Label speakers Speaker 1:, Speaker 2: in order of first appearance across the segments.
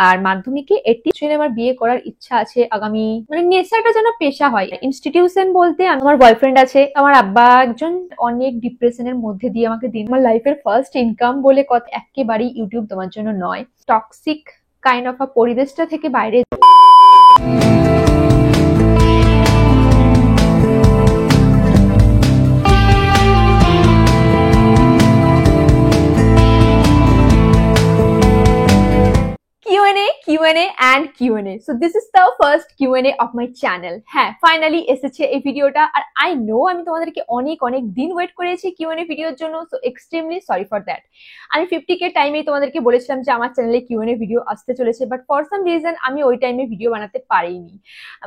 Speaker 1: আর মাধ্যমিকে 80 ছেলে। আমার বিয়ে করার ইচ্ছা আছে আগামী, মানে নেশাটা যেন পেশা হয়। ইনস্টিটিউশন বলতে আমার বয়ফ্রেন্ড আছে, আমার আব্বা একজন অনেক ডিপ্রেশনের মধ্যে দিয়ে আমাকে দিন। আমার লাইফের ফার্স্ট ইনকাম বলে কথা একেবারেই ইউটিউব তোমার জন্য নয়। টক্সিক কাইন্ড অফ পরিবেশটা থেকে বাইরে। Q&A and Q&A. So this is the first Q&A of my channel. হ্যাঁ, ফাইনালি এসেছে এই ভিডিওটা। আর আই নো আমি তোমাদেরকে অনেক অনেক দিন ওয়েট করেছি Q&A ভিডিওর জন্য, so extremely sorry for that. আমি 50K টাইমেই তোমাদেরকে বলেছিলাম যে আমার চ্যানেলে Q&A ভিডিও আসতে চলেছে, বাট ফর সাম রিজন আমি ওই টাইমে ভিডিও বানাতে পারিনি।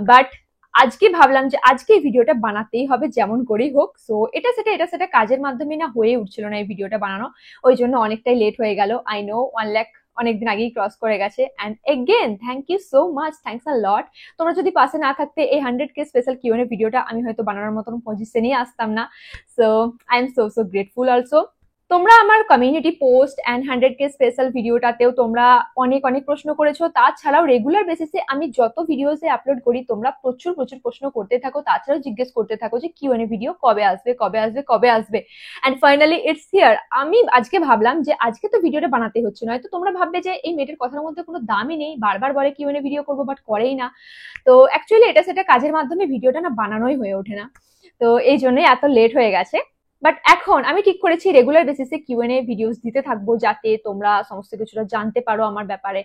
Speaker 1: বাট আজকে ভাবলাম যে আজকে এই ভিডিওটা বানাতেই হবে যেমন করেই হোক। সো এটা সেটা কাজের মাধ্যমে না হয়ে উঠছিল না এই ভিডিওটা বানানো, ওই জন্য অনেকটাই লেট হয়ে গেল। আই নো 1 লাখ অনেকদিন আগেই ক্রস করে গেছে। And again thank you so much, thanks a lot. তোমরা যদি পাশে না থাকতে এই 100K স্পেশাল Q&A ভিডিওটা আমি হয়তো বানানোর মতন পজিশনেই আসতাম না। So I am so grateful also. তোমরা আমার community post and 100K special ভিডিওটাতেও তোমরা অনেক অনেক প্রশ্ন করেছো। তাছাড়াও রেগুলার বেসিসে আমি যত ভিডিওসে আপলোড করি তোমরা প্রচুর প্রশ্ন করতে থাকো, তাছাড়াও জিজ্ঞেস করতে থাকো যে Q&A ভিডিও কবে আসবে কবে আসবে কবে আসবে। And finally it's here. আমি আজকে ভাবলাম যে আজকে তো ভিডিওটা বানাতে হচ্ছে, নয়তো তোমরা ভাববে যে এই মেয়েটার কথার মধ্যে কোনো দামই নেই, বারবার বলে Q&A ভিডিও করবো বাট করেই না। তো অ্যাকচুয়ালি এটা সেটা কাজের মাধ্যমে ভিডিওটা না বানানোই হয়ে ওঠে না, তো এই জন্যই এত লেট হয়ে গেছে। বাট এখন আমি ঠিক করেছি রেগুলার বেসিসে Q&A ভিডিওস দিতে থাকবো, যাতে তোমরা সমস্ত কিছুটা জানতে পারো আমার ব্যাপারে।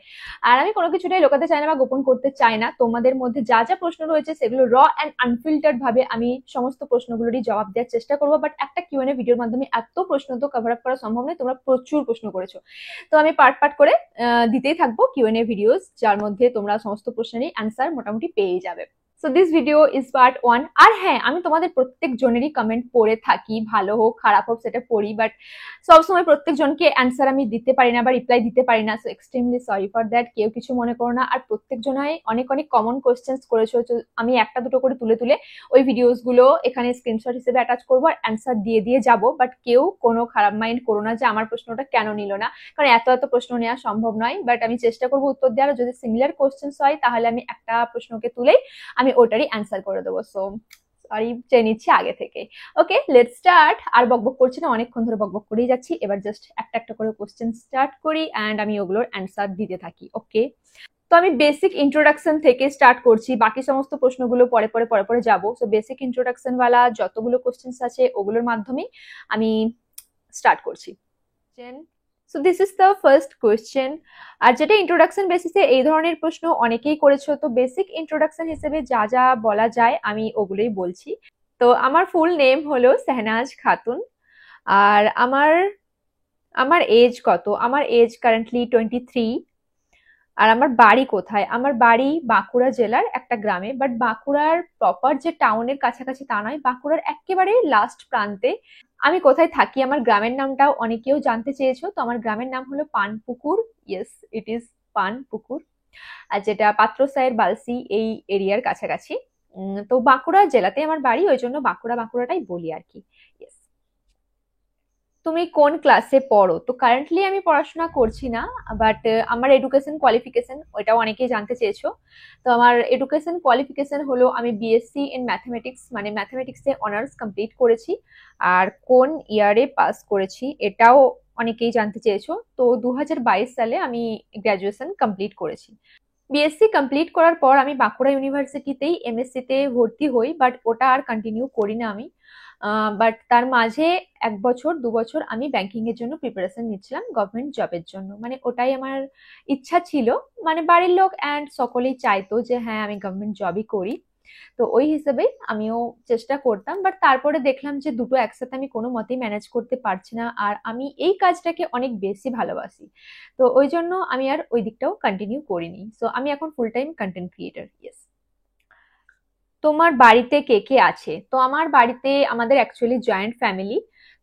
Speaker 1: আর আমি কোনো কিছুটাই লোকাতে চাই না বা গোপন করতে চাই না। তোমাদের মধ্যে যা যা প্রশ্ন রয়েছে সেগুলো র অ্যান্ড আনফিল্টার্ড ভাবে আমি সমস্ত প্রশ্নগুলোরই জবাব দেওয়ার চেষ্টা করবো। বাট একটা Q&A ভিডিওর মাধ্যমে এত প্রশ্ন তো কভার আপ করা সম্ভব নয়, তোমরা প্রচুর প্রশ্ন করেছো। তো আমি পার্ট করে দিতেই থাকবো Q&A ভিডিওস, যার মধ্যে তোমরা সমস্ত প্রশ্নেরই অ্যান্সার মোটামুটি পেয়ে যাবে। So this video is part 1। আর হ্যাঁ, আমি তোমাদের প্রত্যেক জনেরই কমেন্ট পড়ে থাকি, ভালো হোক খারাপ হোক সেটা পড়ি, বাট সবসময় প্রত্যেক জনকে অ্যান্সার আমি দিতে পারি না বা রিপ্লাই দিতে পারি না। So extremely sorry for that, কেউ কিছু মনে করো না। আর প্রত্যেক জনাই অনেক অনেক কমন কোয়েশ্চেন্স করেছো, আমি একটা দুটো করে তুলে ওই ভিডিওস গুলো এখানে স্ক্রিনশট হিসেবে অ্যাটাচ করবো আর অ্যান্সার দিয়ে যাবো। বাট কেউ কোনো খারাপ মাইন্ড করো না যে আমার প্রশ্নটা কেন নিল না, কারণ এত প্রশ্ন নেওয়া সম্ভব নয়। বাট আমি চেষ্টা করবো উত্তর দেওয়ার, যদি সিমিলার কোয়েশ্চেন্স হয় তাহলে আমি একটা প্রশ্নকে তুলেই আমি ওটারই অ্যান্সার করে দেবো। সো সরি চেয়ে নিচ্ছি আগে থেকে। ওকে, লেটস স্টার্ট। আর বকবক করছি না, অনেকক্ষণ ধরে বকবক করেই যাচ্ছি। এবার জাস্ট একটা করে কোশ্চেন স্টার্ট করি অ্যান্ড আমি ওগুলোর অ্যান্সার দিতে থাকি। ওকে, তো আমি বেসিক ইন্ট্রোডাকশন থেকে স্টার্ট করছি, বাকি সমস্ত প্রশ্নগুলো পরে যাবো। সো বেসিক ইন্ট্রোডাকশন ওয়ালা যতগুলো কোশ্চেন্স আছে ওগুলোর মাধ্যমে আমি স্টার্ট করছি। So this is the first question. আর যেটা ইন্ট্রোডাকশন বেসিসে এই ধরনের প্রশ্ন অনেকেই করেছো, তো বেসিক ইন্ট্রোডাকশন হিসেবে যা যা বলা যায় আমি ওগুলোই বলছি। তো আমার ফুল নেম হলো শাহনাজ খাতুন। আর আমার আমার এজ কত? আমার এজ কারেন্টলি 23। আর আমার বাড়ি কোথায়? আমার বাড়ি বাঁকুড়া জেলার একটা গ্রামে, বাট বাঁকুড়ার প্রপার যে টাউনের কাছাকাছি তা নয়, বাঁকুড়ার একেবারে লাস্ট প্রান্তে। আমি কোথায় থাকি, আমার গ্রামের নামটাও অনেকেও জানতে চেয়েছো, তো আমার গ্রামের নাম হলো পানপুকুর। ইয়েস, ইট ইজ পানপুকুর, আর যেটা পাত্রসায়ের বালসি এই এরিয়ার কাছাকাছি। তো বাঁকুড়া জেলাতে আমার বাড়ি, ওই জন্য বাঁকুড়াটাই বলি আর কি। ইয়েস। তুমি কোন ক্লাসে পড়ো? তো কারেন্টলি আমি পড়াশোনা করছি না, বাট আমার এডুকেশন কোয়ালিফিকেশন ওইটাও অনেকেই জানতে চেয়েছো। তো আমার এডুকেশন কোয়ালিফিকেশন হলো আমি বিএসসি ইন ম্যাথমেটিক্স, মানে ম্যাথমেটিক্সে অনার্স কমপ্লিট করেছি। আর কোন ইয়ারে পাস করেছি এটাও অনেকেই জানতে চেয়েছো। তো 2022 সালে আমি গ্র্যাজুয়েশন কমপ্লিট করেছি। বিএসসি কমপ্লিট করার পর আমি বাঁকুড়া ইউনিভার্সিটিতেই এমএসসি তে ভর্তি হই, বাট ওটা আর কন্টিনিউ করি না আমি। বাট তার মাঝে 1 বছর 2 বছর আমি ব্যাংকিং এর জন্য প্রিপারেশন নিচ্ছিলাম গভর্নমেন্ট জবের জন্য, মানে ওটাই আমার ইচ্ছা ছিল। মানে বাড়ির লোক অ্যান্ড সকলেই চাইতো যে হ্যাঁ আমি গভর্নমেন্ট জবই করি, তো ওই হিসেবেই আমিও চেষ্টা করতাম। বাট তারপরে দেখলাম যে দুটো একসাথে আমি কোনো মতেই ম্যানেজ করতে পারছি না, আর আমি এই কাজটাকে অনেক বেশি ভালোবাসি, তো ওই জন্য আমি আর ওই দিকটাও কন্টিনিউ করিনি। সো আমি এখন full time content creator. Yes. তোমার বাড়িতে কে কে আছে? তো আমার বাড়িতে আমাদের অ্যাকচুয়ালি জয়েন্ট ফ্যামিলি।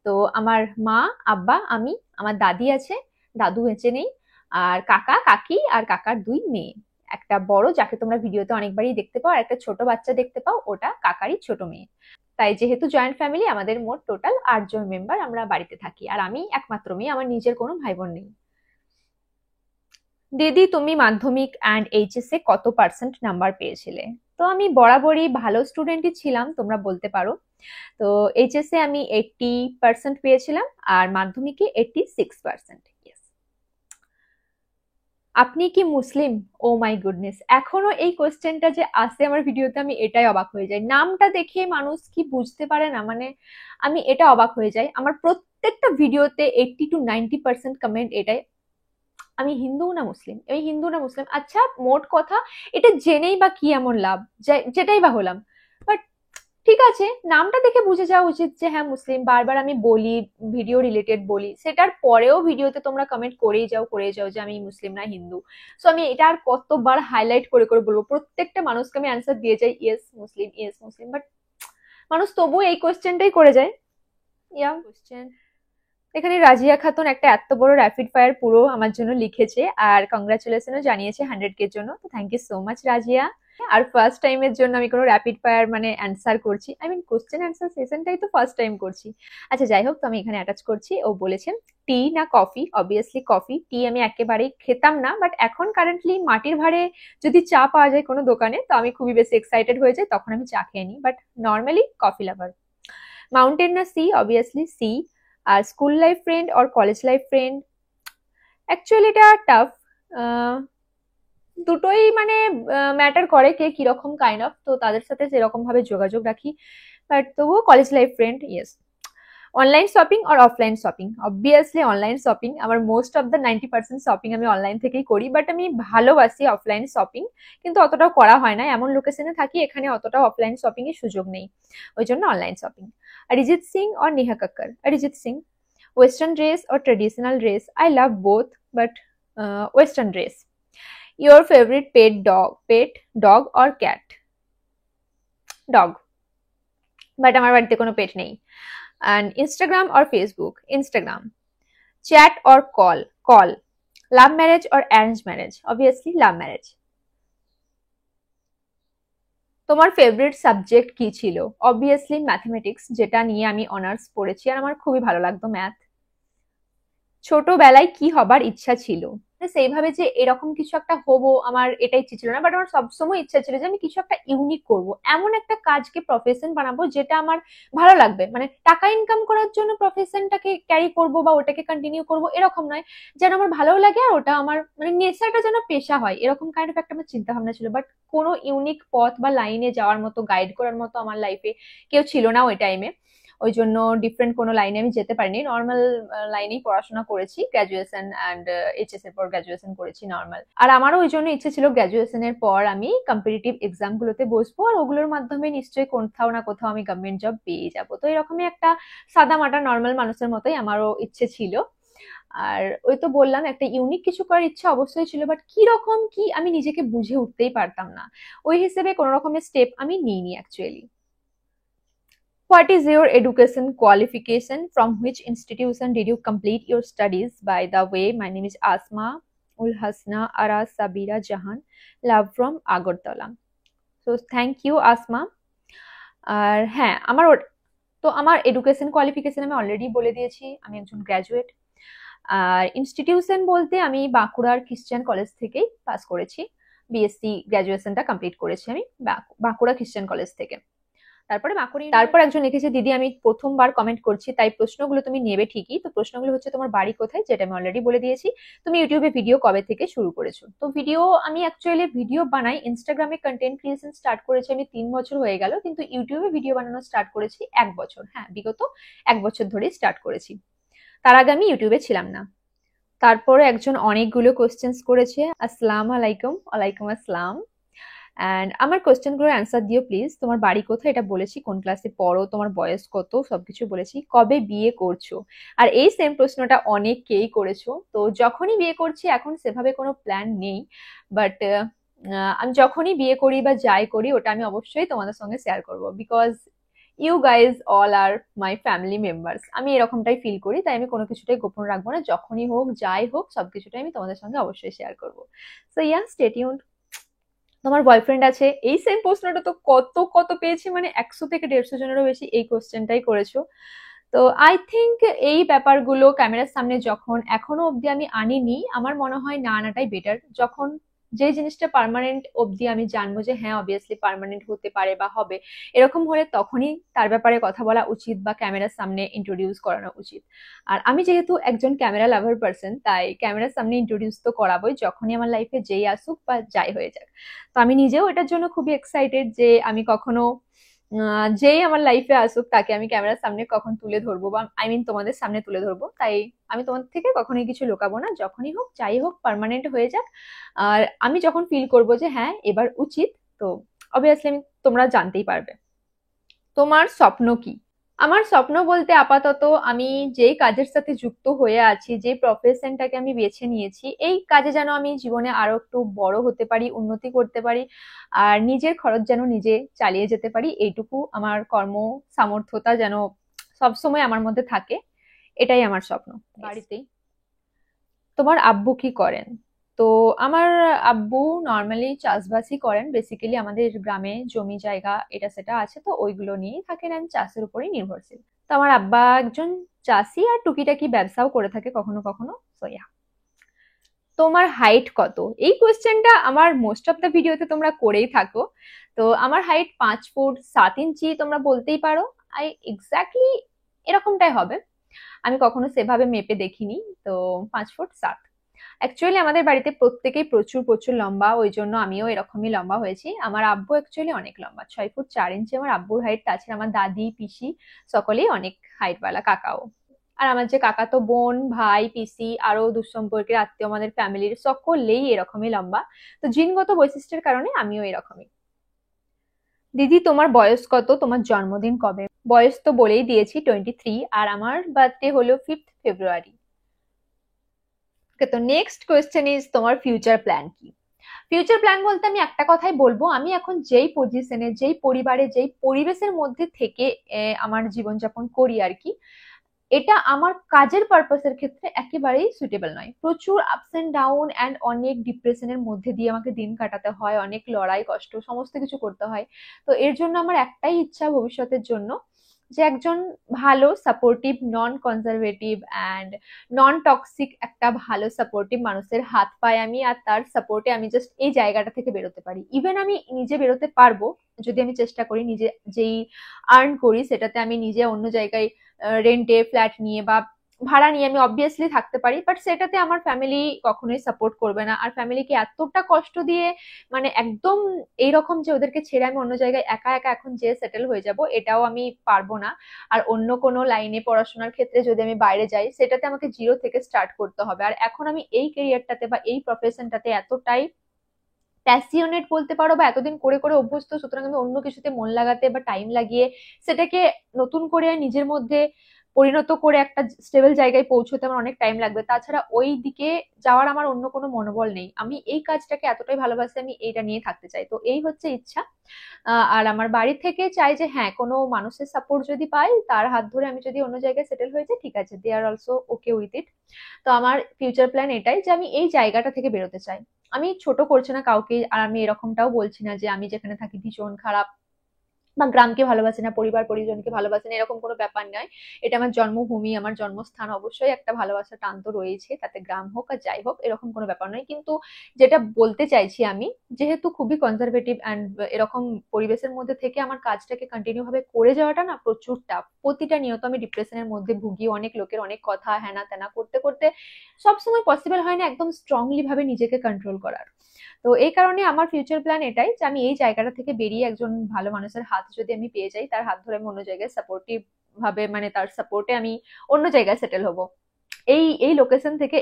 Speaker 1: তো আমার মা, আব্বা, আমি, আমার দাদি আছে, দাদু বেঁচে নেই, আর কাকা কাকি আর কাকার 2 মেয়ে। একটা বড় যাকে তোমরা ভিডিওতে অনেকবারই দেখতে পাও, আর একটা ছোট বাচ্চা দেখতে পাও, ওটা কাকারই ছোট মেয়ে। তাই যেহেতু জয়েন্ট ফ্যামিলি, আমাদের মোট টোটাল 8 জন মেম্বার আমরা বাড়িতে থাকি, আর আমি একমাত্র মেয়ে, আমার নিজের কোনো ভাই বোন নেই। দিদি তুমি মাধ্যমিক অ্যান্ড এইচএস এ কত পার্সেন্ট নাম্বার পেয়েছিলে? তো আমি বরাবরই ভালো স্টুডেন্টই ছিলাম, তোমরা বলতে পারো। তো এইচএস এ আমি 80% পেয়েছিলাম, আর মাধ্যমিকে 86%। আপনি কি মুসলিম? ও মাই গুডনেস, এখনো এই কোশ্চেনটা যে আসে আমার ভিডিওতে, আমি এটাই অবাক হয়ে যাই। নামটা দেখে মানুষ কি বুঝতে পারে না, মানে আমি এটা অবাক হয়ে যাই। আমার প্রত্যেকটা ভিডিওতে 80 to 90% কমেন্ট এটাই, আমি হিন্দু না মুসলিম, আমি হিন্দু না মুসলিম। আচ্ছা, মোট কথা এটা জেনেই বা কি এমন লাভ, যেটাই বা হলাম। বাট ঠিক আছে, নামটা দেখে বুঝে যাওয়া উচিত যে হ্যাঁ মুসলিম। বারবার আমি বলি, ভিডিও রিলেটেড বলি, সেটার পরেও ভিডিওতে তোমরা কমেন্ট করেই যাও যে আমি মুসলিম না হিন্দু। সো আমি এটা আর কতবার হাইলাইট করে করে বলবো? প্রত্যেকটা মানুষকে আমি অ্যান্সার দিয়ে যাই yes Muslim, yes Muslim, but মানুষ তবুও এই কোয়েশ্চেনটাই করে যায়। ইয়া কোয়েশ্চেন। এখানে রাজিয়া খাতুন একটা এত বড় র্যাপিড ফায়ার পুরো আমার জন্য লিখেছে, আর কংগ্রাচুলেশনও জানিয়েছে 100K এর জন্য। তো thank you so much Razia. আর ফার্স্ট টাইমের জন্য আমি কোনো র্যাপিড ফায়ার মানে অ্যান্সার করছি, আই মিন কোশ্চেন অ্যান্সার সেশনটাই তো ফার্স্ট টাইম করছি। আচ্ছা যাই হোক, তো আমি এখানে অ্যাটাচ করছি। ও বলেছেন টি না কফি? Obviously coffee. টি আমি একেবারেই খেতাম না, বাট এখন কারেন্টলি মাটির ভাঁড়ে যদি চা পাওয়া যায় কোনো দোকানে, তো আমি খুবই বেশি এক্সাইটেড হয়ে যাই, তখন আমি চা খেয়ে নিই, but normally coffee lover. Mountain না C? Obviously C. R school life friend or college life friend? Actually এটা টাফ, দুটোই মানে ম্যাটার করে কে কিরকম কাইন্ড অফ, তো তাদের সাথে সেরকম ভাবে যোগাযোগ রাখি, বাট তবুও college life friend yes. Online shopping আর offline shopping? Obviously online shopping. আমার মোস্ট অফ দ্য 90% শপিং আমি অনলাইন থেকেই করি, বাট আমি ভালোবাসি অফলাইন শপিং, কিন্তু অতটাও করা হয় না। এমন লোকেশনে থাকি এখানে অতটা অফলাইন শপিং এর সুযোগ নেই, ওই জন্য online shopping. Arijit Singh or Neha Kakkar? Arijit Singh. Western dress or traditional dress? I love both, but western dress. Your favorite pet dog or cat? Dog, but আমার বাড়িতে কোনো পেট নেই। And Instagram or Facebook? Instagram. Chat or call? Call. Love marriage or arranged marriage? Obviously love marriage. তোমার favourite subject কি ছিল? Obviously mathematics, যেটা নিয়ে আমি অনার্স পড়েছি, আর আমার খুবই ভালো লাগতো ম্যাথ। ছোটবেলায় কি হবার ইচ্ছা ছিল? সেইভাবে যে এরকম কিছু একটা হবো আমার এটা ইচ্ছে ছিল না, বাট আমার সবসময় ইচ্ছা ছিল যে আমি কিছু একটা ইউনিক করব, এমন একটা কাজকে প্রফেশন বানাবো যেটা আমার ভালো লাগবে। মানে টাকা ইনকাম করার জন্য প্রফেশনটাকে ক্যারি করব বা ওটাকে কন্টিনিউ করব এরকম নয়, যেন আমার ভালো লাগে আর ওটা আমার মানে নেচারটা যেন পেশা হয়, এরকম কাইন্ড অফ একটা আমার চিন্তা ভাবনা ছিল। বাট কোনো ইউনিক পথ বা লাইনে যাওয়ার মতো, গাইড করার মতো আমার লাইফে কেউ ছিল না ওই টাইমে, ওই জন্য ডিফারেন্ট কোনো লাইনে আমি যেতে পারিনি। নর্মাল লাইনেই পড়াশোনা করেছি, গ্রাজুয়েশন অ্যান্ড এইচএস এর পর গ্রাজুয়েশন করেছি নর্মাল। আর আমারও ওই জন্য ইচ্ছে ছিল গ্রাজুয়েশনের পর আমি কম্পিটিটিভ এক্সাম গুলোতে বসবো, আর ওগুলোর মাধ্যমে নিশ্চয়ই কোথাও না কোথাও আমি গভর্নমেন্ট জব পেয়ে যাবো। তো এরকমই একটা সাদা মাটা নর্মাল মানুষের মতোই আমারও ইচ্ছে ছিল। আর ওই তো বললাম একটা ইউনিক কিছু করার ইচ্ছা অবশ্যই ছিল, বাট কি রকম কি আমি নিজেকে বুঝে উঠতেই পারতাম না, ওই হিসেবে কোনো রকমের স্টেপ আমি নিইনি actually. What is your education qualification? From which institution did you complete your studies? By the way, my name is Asma Ul Hasna Ara Sabira Jahan. Love from Agartala. So thank you Asma. আর হ্যাঁ, তো আমার education qualification আমি already বলে দিয়েছি, আমি একজন graduate. আর institution বলতে আমি বাঁকুড়ার খ্রিস্টান কলেজ থেকেই পাস করেছি, বিএসসি গ্র্যাজুয়েশনটা কমপ্লিট করেছি আমি বাঁকুড়া খ্রিস্টান কলেজ থেকে। তারপর একজন লিখেছে দিদি আমি প্রথমবার কমেন্ট করছি, তাই প্রশ্নগুলো তুমি নেবে ঠিকই। তো প্রশ্নগুলো হচ্ছে তোমার বাড়ি কোথায়, যেটা আমি অলরেডি বলে দিয়েছি। তুমি ইউটিউবে ভিডিও কবে থেকে শুরু করেছো? তো ভিডিও আমি অ্যাকচুয়ালি ভিডিও বানাই, ইনস্টাগ্রামে কন্টেন্ট ক্রিয়েশন স্টার্ট করেছি আমি 3 বছর হয়ে গেল, কিন্তু ইউটিউবে ভিডিও বানানো স্টার্ট করেছি 1 বছর। হ্যাঁ, বিগত 1 বছর ধরেই স্টার্ট করেছি, তার আগে আমি ইউটিউবে ছিলাম না। তারপরে একজন অনেকগুলো কোশ্চেন্স করেছে। আসসালামু আলাইকুম। ওয়ালাইকুম আসসালাম। অ্যান্ড আমার কোয়েশ্চেনগুলোর অ্যান্সার দিও প্লিজ। তোমার বাড়ি কোথায় এটা বলেছি, কোন ক্লাসে পড়ো, তোমার বয়স কত, সবকিছু বলেছি। কবে বিয়ে করছো? আর এই সেম প্রশ্নটা অনেককেই করেছো। তো যখনই বিয়ে করছি এখন সেভাবে কোনো প্ল্যান নেই, বাট আমি যখনই বিয়ে করি বা যাই করি ওটা আমি অবশ্যই তোমাদের সঙ্গে শেয়ার করবো, because you guys all are my family members. আমি এরকমটাই ফিল করি, তাই আমি কোনো কিছুটাই গোপন রাখবো না, যখনই হোক যাই হোক সবকিছুটাই আমি তোমাদের সঙ্গে অবশ্যই শেয়ার করবো। So yeah, stay tuned. তোমার বয়ফ্রেন্ড আছে? এই সেম প্রশ্নটা তো কত কত পেয়েছি, মানে 100 থেকে 150 জনেরও বেশি এই কোশ্চেনটাই করেছো। তো আই থিঙ্ক এই ব্যাপারগুলো ক্যামেরার সামনে যখন এখনো অবধি আমি আনিনি, আমার মনে হয় না আনাটাই বেটার। যখন যে জিনিসটা পার্মানেন্ট অবধি আমি জানবো যে হ্যাঁ অবভিয়াসলি পার্মানেন্ট হতে পারে বা হবে, এরকম হলে তখনই তার ব্যাপারে কথা বলা উচিত বা ক্যামেরার সামনে ইন্ট্রোডিউস করানো উচিত। আর আমি যেহেতু একজন ক্যামেরা লাভার পার্সন, তাই ক্যামেরার সামনে ইন্ট্রোডিউস তো করাবোই, যখনই আমার লাইফে যেই আসুক বা যাই হয়ে যাক। তো আমি নিজেও এটার জন্য খুবই এক্সাইটেড যে আমি কখনো যেই আমার লাইফে আসুক তাকে আমি ক্যামেরার সামনে কখন তুলে ধরবো, বা আই মিন তোমাদের সামনে তুলে ধরবো। তাই আমি তোমাদের থেকে কখনোই কিছু লুকাবো না, যখনই হোক যাই হোক পার্মানেন্ট হয়ে যাক। আর আমি যখন ফিল করবো যে হ্যাঁ এবার উচিত, তো অবভিয়াসলি আমি তোমরা জানতেই পারবে। তোমার স্বপ্ন কি? আমার স্বপ্ন বলতে আপাতত আমি যেই কাজের সাথে যুক্ত হয়ে আছি, যে প্রফেশনটাকে আমি বেছে নিয়েছি, এই কাজে যেন আমি জীবনে আরো একটু বড় হতে পারি, উন্নতি করতে পারি, আর নিজের খরচ যেন নিজে চালিয়ে যেতে পারি, এইটুকু আমার কর্ম সামর্থ্যতা যেন সবসময় আমার মধ্যে থাকে, এটাই আমার স্বপ্ন। বাড়িতেই তোমার আব্বু কি করেন? তো আমার আব্বু নর্মালি চাষবাসই করেন। বেসিক্যালি আমাদের গ্রামে জমি জায়গা এটা সেটা আছে, তো ওইগুলো নিয়েই থাকেন, আমি চাষের উপরেই নির্ভরশীল। তো আমার আব্বা একজন চাষি, আর টুকিটাকি ব্যবসাও করে থাকে কখনো কখনো। So yeah. তোমার হাইট কত? এই কোয়েশ্চেনটা আমার মোস্ট অফ দ্য ভিডিওতে তোমরা করেই থাকো। তো আমার হাইট 5 ফুট 7 ইঞ্চি তোমরা বলতেই পারো। আই এক্স্যাক্টলি এরকমটাই হবে। আমি কখনো সেভাবে মেপে দেখিনি। তো 5 ফুট 7। অ্যাকচুয়ালি আমাদের বাড়িতে প্রত্যেকেই প্রচুর প্রচুর লম্বা, ওই জন্য আমিও এরকমই লম্বা হয়েছি। আমার আব্বু অ্যাকচুয়ালি অনেক লম্বা, 6 ফুট 4 ইঞ্চি আমার আব্বুর হাইট। তাছাড়া আমার দাদি পিসি সকলেই অনেক হাইটওয়ালা, কাকাও। আর আমার যে কাকাতো বোন ভাই পিসি আরো দূরসম্পর্কের আত্মীয় আমাদের ফ্যামিলির সকলেই এরকমই লম্বা। তো জিনগত বৈশিষ্ট্যের কারণে আমিও এরকমই। দিদি তোমার বয়স কত? তোমার জন্মদিন কবে? বয়স তো বলেই দিয়েছি, 23। আর আমার বার্থডে হলো 5th ফেব্রুয়ারি। ওকে, তো নেক্সট কোয়েশ্চেন ইজ তোমার ফিউচার প্ল্যান কি? ফিউচার প্ল্যান বলতে আমি একটা কথাই বলবো, আমি এখন যেই পজিশনে, যেই পরিবারে, যেই পরিবেশের মধ্যে থেকে আমার জীবনযাপন করি আর কি, এটা আমার কাজের পারপাসের ক্ষেত্রে একেবারেই সুইটেবল নয়। প্রচুর আপস এন্ড ডাউন অ্যান্ড অনেক ডিপ্রেশনের মধ্যে দিয়ে আমাকে দিন কাটাতে হয়, অনেক লড়াই কষ্ট সমস্ত কিছু করতে হয়। তো এর জন্য আমার একটাই ইচ্ছা ভবিষ্যতের জন্য, যে একজন ভালো supportive non conservative and non toxic একটা ভালো সাপোর্টিভ মানুষের হাত পাই আমি, আর তার সাপোর্টে আমি জাস্ট এই জায়গাটা থেকে বেরোতে পারি। ইভেন আমি নিজে বেরোতে পারবো যদি আমি চেষ্টা করি, নিজে যেই আর্ন করি সেটাতে আমি নিজে অন্য জায়গায় রেন্টে ফ্ল্যাট নিয়ে বা ভাড়া নিয়ে আমি অবভিয়াসলি থাকতে পারি, বাট সেটাতে আমার ফ্যামিলি কখনোই সাপোর্ট করবে না। আর ফ্যামিলিকে এতটা কষ্ট দিয়ে মানে একদম এইরকম যে ওদেরকে ছেড়ে আমি অন্য জায়গায় একা একা এখন যে সেটেল হয়ে যাব, এটাও আমি পারবো না। আর অন্য কোনো লাইনে পড়াশোনার ক্ষেত্রে যদি আমি বাইরে যাই, সেটাতে আমাকে জিরো থেকে স্টার্ট করতে হবে। আর এখন আমি এই কেরিয়ারটাতে বা এই প্রফেশনটাতে এতটাই প্যাসিওনেট বলতে পারো, বা এতদিন করে করে অভ্যস্ত, সুতরাং আমি অন্য কিছুতে মন লাগাতে বা টাইম লাগিয়ে সেটাকে নতুন করে নিজের মধ্যে পরিণত করে একটা স্টেবল জায়গায় পৌঁছতে আমার অনেক টাইম লাগবে। তাছাড়া ওই দিকে যাওয়ার আমার অন্য কোনো মনোবল নেই। আমি এই কাজটাকে এতটাই ভালোবাসি, আমি এইটা নিয়ে থাকতে চাই। তো এই হচ্ছে ইচ্ছা। আর আমার বাড়ি থেকে চাই যে হ্যাঁ কোনো মানুষের সাপোর্ট যদি পাই, তার হাত ধরে আমি যদি অন্য জায়গায় সেটেল হয়ে যাই, ঠিক আছে, দে are also okay with it. তো আমার ফিউচার প্ল্যান এটাই যে আমি এই জায়গাটা থেকে বেরোতে চাই। আমি ছোট করছি না কাউকে, আর আমি এরকমটাও বলছি না যে আমি যেখানে থাকি ভীষণ খারাপ বা গ্রামকে ভালোবাসি না, পরিবার পরিজনকে ভালোবাসি না, এরকম কোনো ব্যাপার নয়। এটা আমার জন্মভূমি, আমার জন্মস্থান, অবশ্যই একটা ভালোবাসার টান তো রয়েছে, তাতে গ্রাম হোক আর যাই হোক এরকম কোনো ব্যাপার নয়। কিন্তু যেটা বলতে চাইছি আমি, যেহেতু খুবই কনজারভেটিভ অ্যান্ড এরকম পরিবেশের মধ্যে থেকে আমার কাজটাকে কন্টিনিউ ভাবে করে যাওয়াটা না প্রচুর টাফ। প্রতিটা নিয়ত আমি ডিপ্রেশনের মধ্যে ভুগি, অনেক লোকের অনেক কথা হ্যানা ত্যানা করতে করতে সবসময় পসিবল হয় না একদম স্ট্রংলি ভাবে নিজেকে কন্ট্রোল করার। তো এই কারণে আমার ফিউচার প্ল্যান এটাই যে আমি এই জায়গাটা থেকে বেরিয়ে একজন ভালো মানুষের হাত যদি আমি পেয়ে যাই, তার হাত ধরে আমি অন্য জায়গায় সাপোর্টিভ ভাবে, মানে তার সাপোর্টে আমি অন্য জায়গায় সেটেল হব। এই লোকেশন থেকে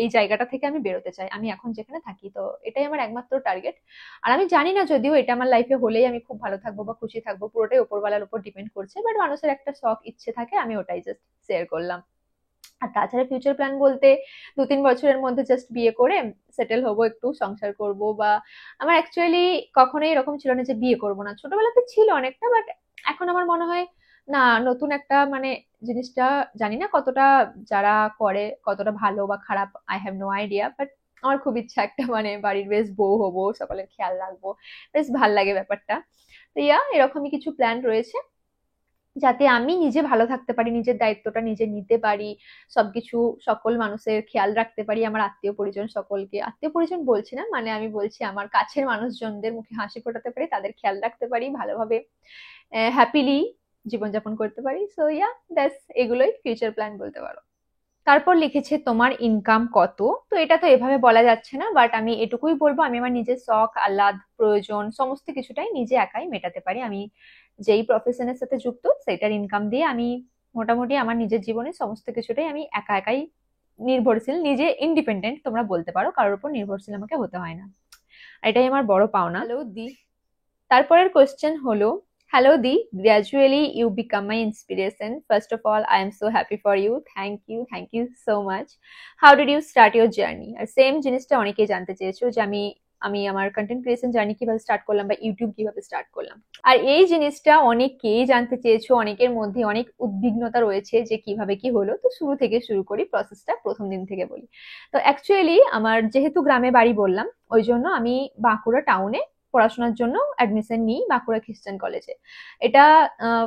Speaker 1: এই জায়গাটা থেকে আমি বেরোতে চাই, আমি এখন যেখানে থাকি। তো এটাই আমার একমাত্র টার্গেট। আর আমি জানি না যদিও এটা আমার লাইফে হলেই আমি খুব ভালো থাকবো বা খুশি থাকবো, পুরোটাই উপরওয়ালার উপর ডিপেন্ড করছে, বাট মানুষের একটা শখ ইচ্ছে থাকে, আমি ওটাই জাস্ট শেয়ার করলাম। আর তাছাড়া ফিউচার প্ল্যান বলতে 2-3 বছরের মধ্যে জাস্ট বিয়ে করে সেটেল হবো, একটু সংসার করব। বা আমার অ্যাকচুয়ালি কখনোই এরকম ছিল না যে বিয়ে করব না, ছোটবেলাতে ছিল অনেকটা, বাট এখন আমার মনে হয় না, নতুন একটা মানে জিনিসটা জানি না কতটা যারা করে কতটা ভালো বা খারাপ, I have no idea, but আমার খুব ইচ্ছা একটা মানে বাড়ির বেশ বউ হবো, সকলের খেয়াল রাখবো, বেশ ভাল লাগে ব্যাপারটা। তো ইয়া এরকমই কিছু প্ল্যান রয়েছে। যাতে আমি নিজে ভালো থাকতে পারি, নিজের দায়িত্বটা নিজে নিতে পারি, সবকিছু সকল মানুষের খেয়াল রাখতে পারি, আমার আত্মীয় পরিজন সকলকে, আত্মীয় পরিজন বলছি না, মানে আমি বলছি আমার কাছের মানুষজনদের মুখে হাসি ফোটাতে পারি, তাদের খেয়াল রাখতে পারি, ভালোভাবে হ্যাপিলি জীবনযাপন করতে পারি। সো ইয়া, দ্যাটস এগুলোই ফিউচার প্ল্যান বলতে পারো। তারপর লিখেছে তোমার ইনকাম কত। তো এটা তো এভাবে বলা যাচ্ছে না, বাট আমি এটুকুই বলবো আমি আমার নিজের শখ আহ্লাদ প্রয়োজন সমস্ত কিছুটাই নিজে একাই মেটাতে পারি। আমি যেই প্রফেশনের সাথে যুক্ত সেটার ইনকাম দিয়ে আমি মোটামুটি আমার নিজের জীবনে সমস্ত কিছুটাই আমি একা একাই নির্ভরশীল, নিজে ইন্ডিপেন্ডেন্ট তোমরা বলতে পারো, কারোর উপর নির্ভরশীল আমাকে হতে হয় না। আর এটাই আমার বড় পাওনা। হ্যালো দি। তারপরের কোয়েশ্চেন হলো, হ্যালো দি, gradually you become my inspiration. First of all I am so happy for you, thank you so much. How did you start your journey? আর সেম জিনিসটা অনেকেই জানতে চেয়েছো যে আমি আমি আমার কন্টেন্ট ক্রিয়েশন জার্নি কিভাবে স্টার্ট করলাম বা ইউটিউব কিভাবে স্টার্ট করলাম। আর এই জিনিসটা অনেকেই জানতে চেয়েছো, অনেকের মধ্যে অনেক উদ্বিগ্নতা রয়েছে যে কিভাবে কি হলো। তো শুরু থেকে শুরু করি, প্রসেসটা প্রথম দিন থেকে বলি। তো অ্যাকচুয়ালি আমার যেহেতু গ্রামে বাড়ি বললাম, ওই জন্য আমি বাঁকুড়া টাউনে পড়াশোনার জন্য অ্যাডমিশন নিই বাঁকুড়া খ্রিস্টান কলেজে। এটা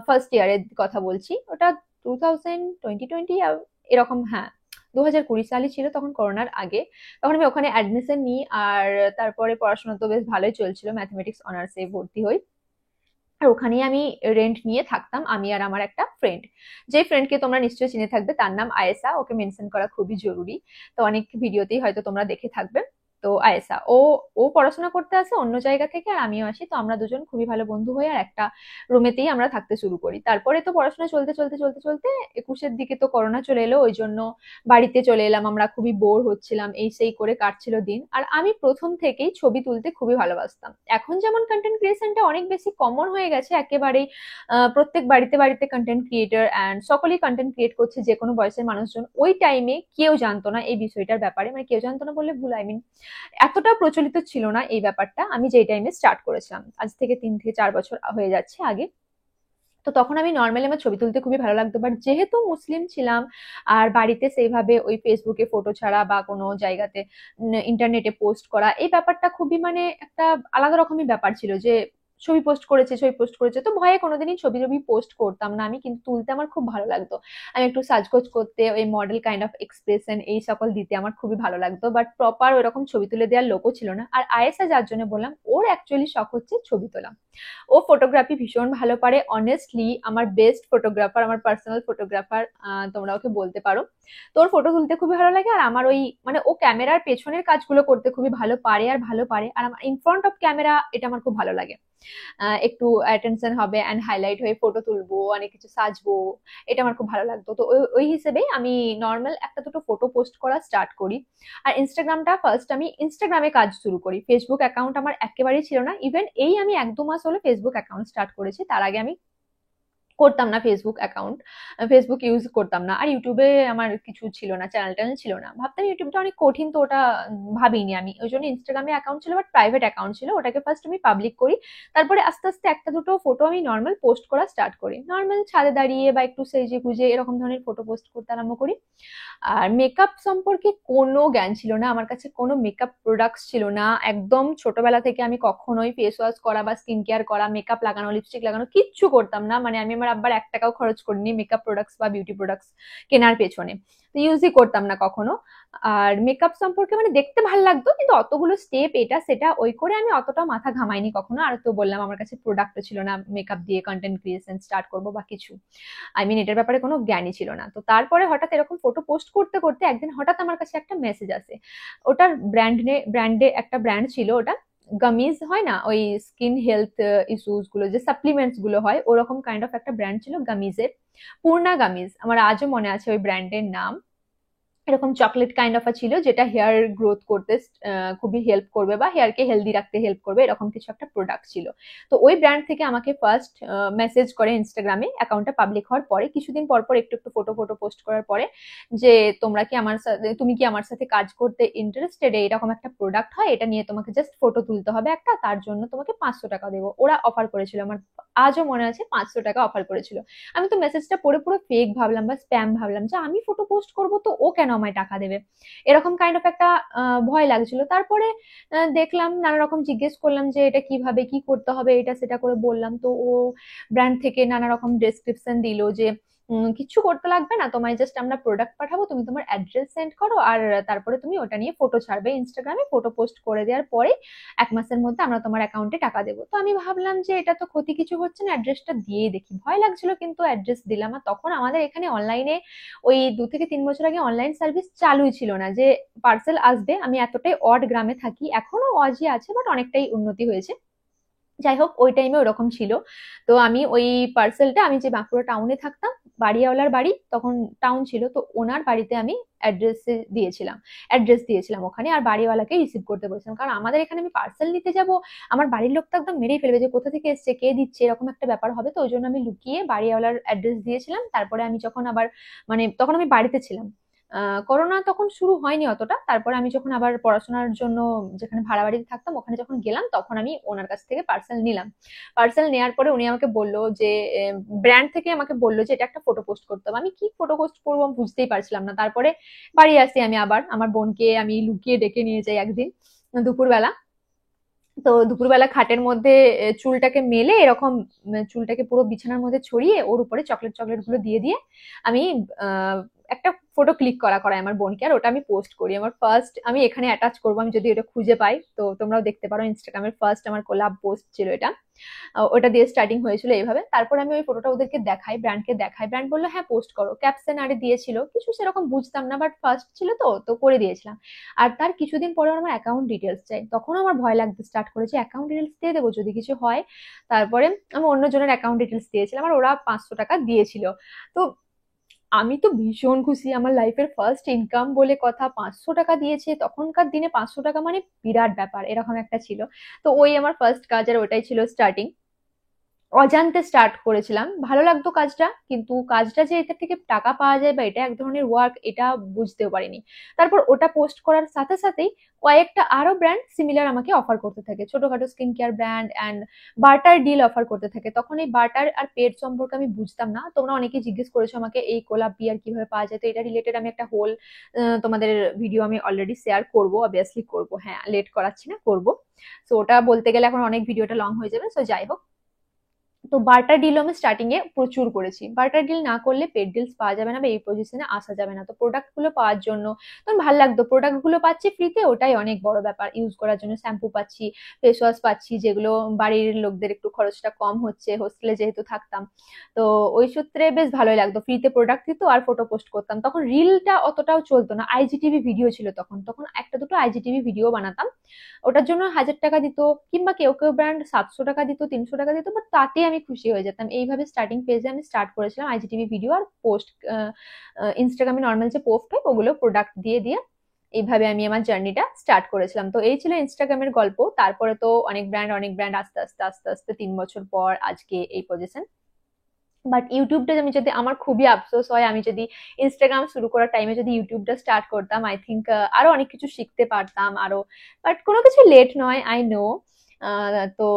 Speaker 1: ফার্স্ট ইয়ারের কথা বলছি, ওটা 2020 এরকম, হ্যাঁ 2020 সালই ছিল, তখন করোনার আগে। তখন আমি ওখানে অ্যাডমিশন নিই, আর তারপরে পড়াশোনা তো বেশ ভালোই চলছিল, ম্যাথমেটিক্স অনার্সে ভর্তি হই। আর ওখানেই আমি রেন্ট নিয়ে থাকতাম, আমি আর আমার একটা ফ্রেন্ড। যে ফ্রেন্ডকে তোমরা নিশ্চয়ই চিনে থাকবে, তার নাম আয়েশা, ওকে মেনশন করা খুবই জরুরি, তো অনেক ভিডিওতেই হয়তো তোমরা দেখে থাকবে। তো আয়েশা, ও ও পড়াশোনা করতে আসে অন্য জায়গা থেকে, আর আমিও আসি, তো আমরা দুজন খুবই ভালো বন্ধু হই, আর একটা রুমেতেই আমরা থাকতে শুরু করি। তারপরে তো পড়াশোনা চলতে চলতে চলতে চলতে 21-এর দিকে তো করোনা চলে এলো, ওই জন্য বাড়িতে চলে এলাম, আমরা খুবই বোর হচ্ছিলাম, এই সেই করে কাটছিল দিন। আর আমি প্রথম থেকেই ছবি তুলতে খুবই ভালোবাসতাম। এখন যেমন কন্টেন্ট ক্রিয়েশনটা অনেক বেশি কমন হয়ে গেছে একেবারেই, প্রত্যেক বাড়িতে বাড়িতে কন্টেন্ট ক্রিয়েটর অ্যান্ড সকলেই কন্টেন্ট ক্রিয়েট করছে, যে কোনো বয়সের মানুষজন। ওই টাইমে কেউ জানতো না এই বিষয়টার ব্যাপারে, মানে কেউ জানতো না বললে ভুল, আই মিন এতটা প্রচলিত ছিল না এই ব্যাপারটা আমি যেই টাইমে স্টার্ট করেছিলাম, আজ থেকে 3 থেকে 4 বছর হয়ে যাচ্ছে আগে। তো তখন আমি নর্মালি আমার ছবি তুলতে খুবই ভালো লাগতো, বাট যেহেতু মুসলিম ছিলাম আর বাড়িতে সেইভাবে ওই ফেসবুকে ফটো ছাড়া বা কোনো জায়গাতে ইন্টারনেটে পোস্ট করা এই ব্যাপারটা খুবই মানে একটা আলাদা রকমই ব্যাপার ছিল, যে ছবি পোস্ট করেছে, তো ভয়ে কোনোদিনই ছবি ছবি পোস্ট করতাম না আমি, কিন্তু তুলতে আমার খুব ভালো লাগতো। আমি একটু সাজগোজ করতে, ওই মডেল কাইন্ড অফ এক্সপ্রেশন এই সকল দিতে আমার খুবই ভালো লাগতো, বাট প্রপার ওইরকম ছবি তুলে দেওয়ার লোকও ছিল না। আর আয়েশা যার জন্য বললাম, ওর অ্যাকচুয়ালি শখ হচ্ছে ছবি তোলা। ও ফটোগ্রাফি ভীষণ ভালো পারে, অনেস্টলি আমার বেস্ট ফটোগ্রাফার, আমার পার্সোনাল ফটোগ্রাফার তোমরা ওকে বলতে পারো। তোর ফটো তুলতে খুবই ভালো লাগে, আর আমার ওই মানে ও ক্যামেরার পেছনের কাজগুলো করতে খুবই ভালো পারে, আর আমার ইন ফ্রন্ট অফ ক্যামেরা এটা আমার খুব ভালো লাগে। একটু অ্যাটেনশন হবে অ্যান্ড হাইলাইট হয়ে ফটো তুলবো, অনেক কিছু সাজবো, এটা আমার খুব ভালো লাগতো। তো ওই হিসেবেই আমি নর্মাল একটা দুটো ফটো পোস্ট করা স্টার্ট করি। আর ইনস্টাগ্রামটা ফার্স্ট আমি ইনস্টাগ্রামে কাজ শুরু করি, ফেসবুক অ্যাকাউন্ট আমার একেবারেই ছিল না। ইভেন এই আমি 1-2 মাস হলো ফেসবুক অ্যাকাউন্ট স্টার্ট করেছি, তার আগে আমি করতাম না ফেসবুক অ্যাকাউন্ট, ফেসবুক ইউজ করতাম না। আর ইউটিউবে আমার কিছু ছিল না, চ্যানেল ট্যানেল ছিল না, ভাবতাম ইউটিউবটা অনেক কঠিন, তো ওটা ভাবিনি আমি, ওই জন্য ইনস্টাগ্রামে অ্যাকাউন্ট ছিল, বাট প্রাইভেট অ্যাকাউন্ট ছিল, ওটাকে ফার্স্ট আমি পাবলিক করি। তারপরে আস্তে আস্তে একটা দুটো ফটো আমি নর্মাল পোস্ট করা স্টার্ট করি, নর্মাল ছাদে দাঁড়িয়ে বা একটু সেজে গুজে এরকম ধরনের ফটো পোস্ট করতে আরম্ভ করি। আর মেকআপ সম্পর্কে কোনো জ্ঞান ছিল না আমার কাছে, কোনো মেকআপ প্রোডাক্টস ছিল না, একদম ছোটবেলা থেকে আমি কখনোই ফেস ওয়াশ করা বা স্কিন কেয়ার করা, মেকআপ লাগানো, লিপস্টিক লাগানো কিচ্ছু করতাম না। মানে আমি আমার আব্বার 1 টাকাও খরচ করিনি মেকআপ প্রোডাক্টস বা বিউটি প্রোডাক্টস কেনার পেছনে, তো ইউজই করতাম না কখনো। আর মেকআপ সম্পর্কে মানে দেখতে ভালো লাগতো, কিন্তু অতগুলো স্টেপ এটা সেটা ওই করে আমি অতটা মাথা ঘামাইনি কখনো। আর তো বললাম আমার কাছে প্রোডাক্টও ছিল না মেকআপ দিয়ে কন্টেন্ট ক্রিয়েশন স্টার্ট করবো বা কিছু, আই মিন এটার ব্যাপারে কোনো জ্ঞানই ছিল না। তো তারপরে হঠাৎ এরকম ফটো পোস্ট করতে করতে একদিন হঠাৎ আমার কাছে একটা মেসেজ আসে, ওটার ব্র্যান্ডে একটা ব্র্যান্ড ছিল, ওটা গামিজ হয় না, ওই স্কিন হেলথ ইস্যুস গুলো যে সাপ্লিমেন্টস গুলো হয়, ওরকম কাইন্ড অফ একটা ব্র্যান্ড ছিল গামিজের, পূর্ণা গামিজ, আমার আজও মনে আছে ওই ব্র্যান্ডের নাম। এরকম চকলেট কাইন্ড অফ ছিল, যেটা হেয়ার গ্রোথ করতে খুবই হেল্প করবে বা হেয়ারকে হেলদি রাখতে হেল্প করবে, এরকম কিছু একটা প্রোডাক্ট ছিল। তো ওই ব্র্যান্ড থেকে আমাকে ফার্স্ট মেসেজ করে ইনস্টাগ্রামে, অ্যাকাউন্টটা পাবলিক হওয়ার পরে কিছুদিন পর পর একটু একটু ফটো ফটো পোস্ট করার পরে, যে তুমি কি আমার সাথে কাজ করতে ইন্টারেস্টেড, এরকম একটা প্রোডাক্ট হয়, এটা নিয়ে তোমাকে জাস্ট ফটো তুলতে হবে একটা, তার জন্য তোমাকে 500 টাকা দেবো। ওরা অফার করেছিল, আমার আজও মনে আছে 500 টাকা অফার করেছিল। আমি তো মেসেজটা পড়ে পুরো ফেক ভাবলাম বা স্প্যাম ভাবলাম, যে আমি ফটো পোস্ট করবো তো ও কেন আমায় টাকা দেবে, এরকম কাইন্ড অফ একটা ভয় লাগছিল। তারপরে দেখলাম, নানা রকম জিজ্ঞেস করলাম যে এটা কিভাবে কি করতে হবে, এটা সেটা করে বললাম। তো ও ব্র্যান্ড থেকে নানা রকম ডেসক্রিপশন দিল যে কিচ্ছু করতে লাগবে না, তোমায় জাস্ট আমরা প্রোডাক্ট পাঠাবো, তুমি তোমার অ্যাড্রেস সেন্ড করো, আর তারপরে তুমি ওটা নিয়ে ফটো ছাড়বে ইনস্টাগ্রামে, ফটো পোস্ট করে দেওয়ার পরে 1 মাসের মধ্যে আমরা তোমার অ্যাকাউন্টে টাকা দেবো। তো আমি ভাবলাম যে এটা তো ক্ষতি কিছু হচ্ছে না, অ্যাড্রেসটা দিয়েই দেখি। ভয় লাগছিল কিন্তু অ্যাড্রেস দিলাম। আর তখন আমাদের এখানে অনলাইনে ওই 2 থেকে 3 বছর আগে অনলাইন সার্ভিস চালুই ছিল না যে পার্সেল আসবে। আমি এতটাই অড গ্রামে থাকি, এখনো অজই আছে, বাট অনেকটাই উন্নতি হয়েছে। যাই হোক, ওই টাইমে ওরকম ছিল। তো আমি ওই পার্সেলটা, আমি যে বাঁকুড়া টাউনে থাকতাম, বাড়িওয়ালার বাড়ি তখন টাউন ছিল, তো ওনার বাড়িতে আমি অ্যাড্রেস দিয়েছিলাম ওখানে, আর বাড়িওয়ালাকে রিসিভ করতে বলেছিলাম। কারণ আমাদের এখানে আমি পার্সেল নিতে যাব, আমার বাড়ির লোক তো একদম মেরেই ফেলবে যে কোথা থেকে এসছে, কে দিচ্ছে, এরকম একটা ব্যাপার হবে। তো ওই জন্য আমি লুকিয়ে বাড়িওয়ালার অ্যাড্রেস দিয়েছিলাম। তারপরে আমি যখন আবার, মানে তখন আমি বাড়িতে ছিলাম, করোনা তখন শুরু হয়নি অতটা। তারপরে আমি যখন আবার পড়াশোনার জন্য যেখানে ভাড়া বাড়িতে থাকতাম ওখানে যখন গেলাম, তখন আমি ওনার কাছ থেকে পার্সেল নিলাম। পার্সেল নেওয়ার পরে উনি আমাকে বললো যে, ব্র্যান্ড থেকে আমাকে বললো যে এটা একটা ফটো পোস্ট করতে হবে। আমি কি ফটো পোস্ট করবো আমি বুঝতেই পারছিলাম না। তারপরে বাড়ি আসি আমি, আবার আমার বোনকে আমি লুকিয়ে ডেকে নিয়ে যাই একদিন দুপুরবেলা। তো দুপুরবেলা খাটের মধ্যে চুলটাকে মেলে এরকম, চুলটাকে পুরো বিছানার মধ্যে ছড়িয়ে ওর উপরে চকলেট চকলেট গুলো দিয়ে দিয়ে আমি একটা ফটো ক্লিক করাই আমার বোনকে, আর ওটা আমি পোস্ট করি। আমার ফার্স্ট, আমি এখানে অ্যাটাচ করবো, আমি যদি এটা খুঁজে পাই তো তোমরাও দেখতে পারো, ইনস্টাগ্রামের ফার্স্ট আমার কোলাব পোস্ট ছিল এটা। ওটা দিয়ে স্টার্টিং হয়েছিল এইভাবে। তারপর আমি ওই ফটোটা ওদেরকে দেখাই, ব্র্যান্ডকে দেখাই, ব্র্যান্ড বললো হ্যাঁ পোস্ট করো। ক্যাপশন আরে দিয়েছিল, কিছু সেরকম বুঝতাম না, বাট ফার্স্ট ছিল তো তো করে দিয়েছিলাম। আর তার কিছুদিন পরে আমার অ্যাকাউন্ট ডিটেলস চাই, তখন আমার ভয় লাগতে স্টার্ট করেছে, অ্যাকাউন্ট ডিটেলস দিয়ে দেবো যদি কিছু হয়। তারপরে আমি অন্যজনের অ্যাকাউন্ট ডিটেলস দিয়েছিলাম, আর ওরা 500 টাকা দিয়েছিল। তো আমি তো ভীষণ খুশি, আমার লাইফের ফার্স্ট ইনকাম বলে কথা, 500 টাকা দিয়েছে। তখনকার দিনে 500 টাকা মানে বিরাট ব্যাপার, এরকম একটা ছিল। তো ওই আমার ফার্স্ট কাজ, আর ওটাই ছিল স্টার্টিং। অজান্তে স্টার্ট করেছিলাম, ভালো লাগতো কাজটা, কিন্তু কাজটা যে এটা থেকে টাকা পাওয়া যায় বা এটা এক ধরনের ওয়ার্ক, এটা বুঝতেও পারিনি। তারপর ওটা পোস্ট করার সাথে সাথেই কয়েকটা আরো ব্র্যান্ড সিমিলার আমাকে অফার করতে থাকে, ছোটখাটো skin care brand and barter deal offer করতে থাকে। তখন এই বার্টার আর পেড সম্পর্কে আমি বুঝতাম না। তোমরা অনেকে জিজ্ঞেস করেছো আমাকে এই কোলাপ বিয়ার কিভাবে পাওয়া যায়, তো এটা রিলেটেড আমি একটা হোল তোমাদের ভিডিও আমি অলরেডি শেয়ার করবো, অবভিয়াসলি করবো, হ্যাঁ লেট করাচ্ছি না, করবো। সো ওটা বলতে গেলে এখন অনেক ভিডিওটা লং হয়ে যাবে। সো যাই হোক, তো বার্টার ডিল আমি স্টার্টিং এ প্রচুর করেছি। বার্টার ডিল না করলে পেড ডিলস পাওয়া যাবে না বা এই পজিশনে আসা যাবে না। তো প্রোডাক্ট গুলো পাওয়ার জন্য তখন ভালো লাগতো, প্রোডাক্ট গুলো পাচ্ছি ফ্রিতে, ওটাই অনেক বড় ব্যাপার। ইউজ করার জন্য শ্যাম্পু পাচ্ছি, ফেস ওয়াশ পাচ্ছি, যেগুলো বাড়ির লোকদের একটু খরচটা কম হচ্ছে, হোস্টেলে যেহেতু থাকতাম। তো ওই সূত্রে বেশ ভালোই লাগতো, ফ্রিতে প্রোডাক্ট দিত আর ফটো পোস্ট করতাম। তখন রিলটা অতটাও চলতো না, আইজিটিভি ভিডিও ছিল তখন, তখন একটা দুটো আইজিটিভি ভিডিও বানাতাম, ওটার জন্য 1000 টাকা দিত, কিংবা কেউ কেউ ব্র্যান্ড 700 টাকা দিত, 300 টাকা দিত, বাট তাতে আমি খুশি হয়ে যেতাম। এইভাবে স্টার্টিং পেজে আমি স্টার্ট করেছিলাম আইজিটিভি ভিডিও আর পোস্ট, ইনস্টাগ্রামে নর্মাল যে পোস্ট হয় ওগুলো প্রোডাক্ট দিয়ে দিয়ে এইভাবে আমি আমার জার্নিটা স্টার্ট করেছিলাম। তো এই ছিল ইনস্টাগ্রামের গল্প। তারপরে তো অনেক ব্র্যান্ড আস্তে আস্তে আস্তে আস্তে 3 বছর পর আজকে এই পজিশন। বাট ইউটিউবটা আমি যদি, আমার খুবই আফসোস হয়, আমি যদি ইনস্টাগ্রাম শুরু করার টাইমে যদি ইউটিউবটা স্টার্ট করতাম, আই থিঙ্ক আরো অনেক কিছু শিখতে পারতাম আরো। বাট কোনো কিছু লেট নয়, আই নো। তো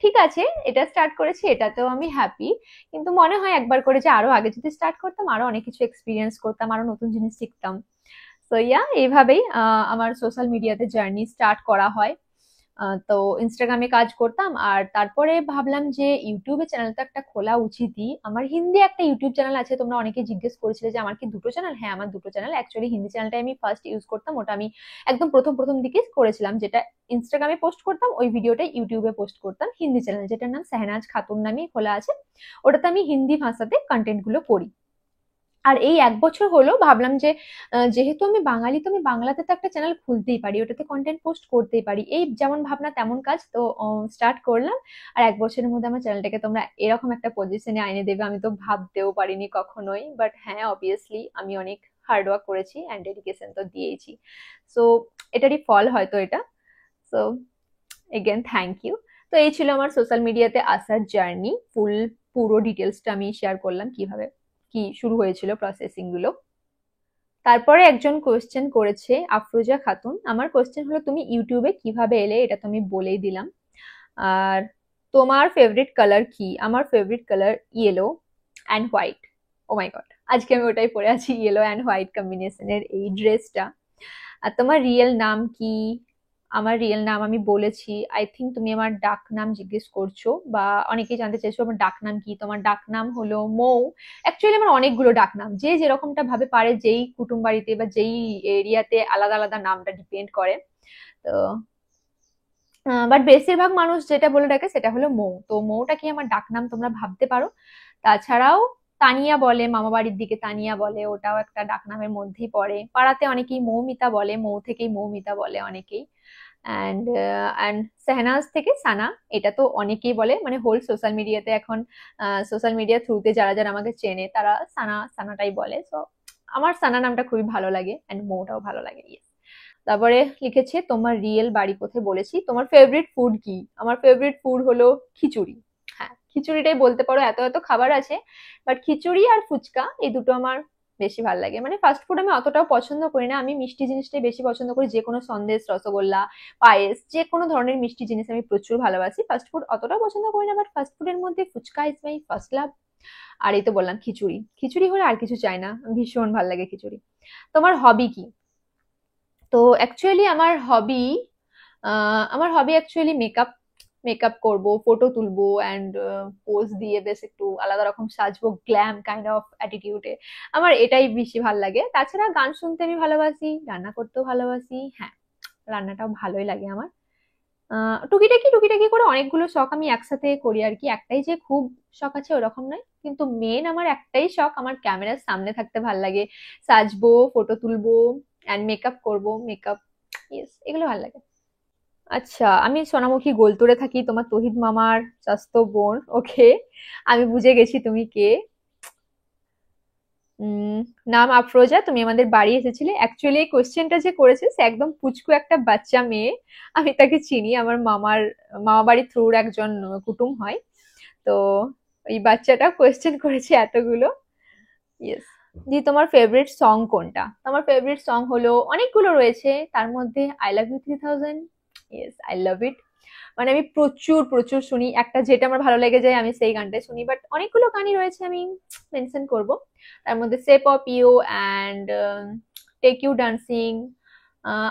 Speaker 1: ঠিক আছে, এটা স্টার্ট করেছি, এটাতেও আমি হ্যাপি। কিন্তু মনে হয় একবার করে যে আরো আগে যদি স্টার্ট করতাম, আরো অনেক কিছু এক্সপিরিয়েন্স করতাম, আরো নতুন জিনিস শিখতাম। সো ইয়া, এইভাবেই আমার সোশ্যাল মিডিয়াতে জার্নি স্টার্ট করা হয়। তো ইনস্টাগ্রামে কাজ করতাম, আর তারপরে ভাবলাম যে ইউটিউবে চ্যানেলটা একটা খোলা উচিতই। আমার হিন্দি একটা ইউটিউব চ্যানেল আছে, তোমরা অনেকে জিজ্ঞেস করেছিলে যে আমার কি দুটো চ্যানেল। হ্যাঁ আমার দুটো চ্যানেল, অ্যাকচুয়ালি হিন্দি চ্যানেলটাই আমি ফার্স্ট ইউজ করতাম, ওটা আমি একদম প্রথম প্রথম দিকে করেছিলাম, যেটা ইনস্টাগ্রামে পোস্ট করতাম ওই ভিডিওটা ইউটিউবে পোস্ট করতাম। হিন্দি চ্যানেল যেটার নাম শাহনাজ খাতুন নামে খোলা আছে, ওটাতে আমি হিন্দি ভাষাতে কন্টেন্ট গুলো করি। আর এই 1 বছর হলো ভাবলাম যে যেহেতু আমি বাঙালি, তো আমি বাংলাতে তো একটা চ্যানেল খুলতেই পারি, ওটাতে কন্টেন্ট পোস্ট করতেই পারি। এই যেমন ভাবনা তেমন কাজ, তো স্টার্ট করলাম। আর 1 বছরের মধ্যে আমার চ্যানেলটাকে তোমরা এরকম একটা পজিশনে এনে দেবে আমি তো ভাবতেও পারিনি কখনোই। বাট হ্যাঁ অবভিয়াসলি আমি অনেক হার্ড ওয়ার্ক করেছি অ্যান্ড ডেডিকেশন তো দিয়েছি। সো এটারই ফল হয়তো এটা। So again thank you. তো এই ছিল আমার সোশ্যাল মিডিয়াতে আসার জার্নি, পুরো ডিটেলসটা আমি শেয়ার করলাম, কিভাবে কি শুরু হয়েছিল প্রসেসিং গুলো। তারপরে একজন কোয়েশ্চেন করেছে, আফরোজা খাতুন। আমার কোয়েশ্চেন হলো তুমি ইউটিউবে কিভাবে এলে, এটা তো আমি বলেই দিলাম। আর তোমার ফেভারিট কালার কি? আমার favourite colour yellow and white. Oh my god, আজকে আমি ওটাই পরে আছি, ইয়েলো অ্যান্ড হোয়াইট কম্বিনেশনের এই ড্রেসটা। আর তোমার রিয়েল নাম কি? আমার রিয়েল নাম আমি বলেছি। আই থিঙ্ক তুমি আমার ডাক নাম জিজ্ঞেস করছো, বা অনেকেই জানতে চাইছো আমার ডাক নাম কি। তোমার ডাক নাম হলো মৌ। অ্যাকচুয়ালি আমার অনেকগুলো ডাক নাম, যে যেরকমটা ভাবে পারে, যেই কুটুম বাড়িতে বা যেই এরিয়াতে আলাদা আলাদা নামটা ডিপেন্ড করে। তো বাট বেশিরভাগ মানুষ যেটা বলে ডাকে সেটা হলো মৌ। তো মৌটা কি আমার ডাক নাম তোমরা ভাবতে পারো। তাছাড়াও তানিয়া বলে, মামা বাড়ির দিকে তানিয়া বলে, ওটাও একটা ডাক নামের মধ্যেই পড়ে। পাড়াতে অনেকেই মৌমিতা বলে, মৌ থেকেই মৌমিতা বলে অনেকেই। অ্যান্ড অ্যান্ড শাহনাজ থেকে সানা, এটা তো অনেকেই বলে, মানে হোল সোশ্যাল মিডিয়াতে এখন, সোশ্যাল মিডিয়া থ্রুতে যারা যারা আমাকে চেনে তারা সানা সানাটাই বলে। সো আমার সানা নামটা খুবই ভালো লাগে, অ্যান্ড মৌটাও ভালো লাগে। Yes. তারপরে লিখেছে তোমার রিয়েল বাড়ি কোথায়, বলেছি। তোমার ফেভারিট ফুড কি? আমার ফেভারিট ফুড হলো খিচুড়ি। হ্যাঁ, খিচুড়িটাই বলতে পারো, এত এত খাবার আছে, বাট খিচুড়ি আর ফুচকা এই দুটো আমার বেশি ভালো লাগে। মানে ফাস্ট ফুড আমি অতটাও পছন্দ করি না, আমি মিষ্টি জিনিসটাই বেশি পছন্দ করি। যে কোনো সন্দেশ, রসগোল্লা, পায়েস, যে কোনো ধরনের মিষ্টি জিনিস আমি প্রচুর ভালোবাসি। ফাস্ট ফুড অতটাও পছন্দ করি না, বাট ফাস্ট ফুডের মধ্যে fuchka is my first love. আর এই তো বললাম খিচুড়ি, খিচুড়ি হলে আর কিছু চাই না, ভীষণ ভালো লাগে খিচুড়ি। তোমার হবি কি? তো অ্যাকচুয়ালি আমার হবি অ্যাকচুয়ালি মেকআপ। মেকআপ করব, ফটো তুলবো, অ্যান্ড পোজ দিয়ে বেশ একটু আলাদা রকম সাজবো, গ্ল্যাম কাইন্ড অফ অ্যাটিটিউডে। আমার এটাই বেশি ভাল লাগে। তাছাড়া গান শুনতে আমি ভালোবাসি, রান্না করতেও ভালোবাসি। হ্যাঁ, রান্নাটাও ভালোই লাগে আমার। টুকিটাকি টুকিটাকি করে অনেকগুলো শখ আমি একসাথে করি আর কি। একটাই যে খুব শখ আছে ওরকম নয়, কিন্তু মেন আমার একটাই শখ, আমার ক্যামেরার সামনে থাকতে ভাল লাগে, সাজবো, ফটো তুলবো, অ্যান্ড মেকআপ করবো। মেকআপ, ইয়েস, এগুলো ভালো লাগে। আচ্ছা, আমি সোনামুখী গোলতুরে থাকি, তোমার তহিদ মামার চাস্তো বোন। ওকে, আমি বুঝে গেছি তুমি কে। উম, নাম আফরোজা, তুমি আমাদের বাড়ি এসেছিলে। অ্যাকচুয়ালি এই কোশ্চেনটা যে করেছে সে একদম পুচকু একটা বাচ্চা মেয়ে। আমি তাকে চিনি, আমার মামা বাড়ি থ্রুর একজন কুটুম হয়। তো এই বাচ্চাটা কোয়েশ্চেন করেছে এতগুলো। ইয়েস। জি, তোমার ফেভারিট সং কোনটা? আমার ফেভারিট সং হলো, অনেকগুলো রয়েছে, তার মধ্যে I love you 3000। Yes, I love it. মানে আমি প্রচুর প্রচুর শুনি, একটা যেটা আমার ভালো লেগে যায় আমি সেই গানটাই শুনি, বাট অনেকগুলো গানই রয়েছে, আমি মেনশন করব। তার মধ্যে shape of you and take you dancing.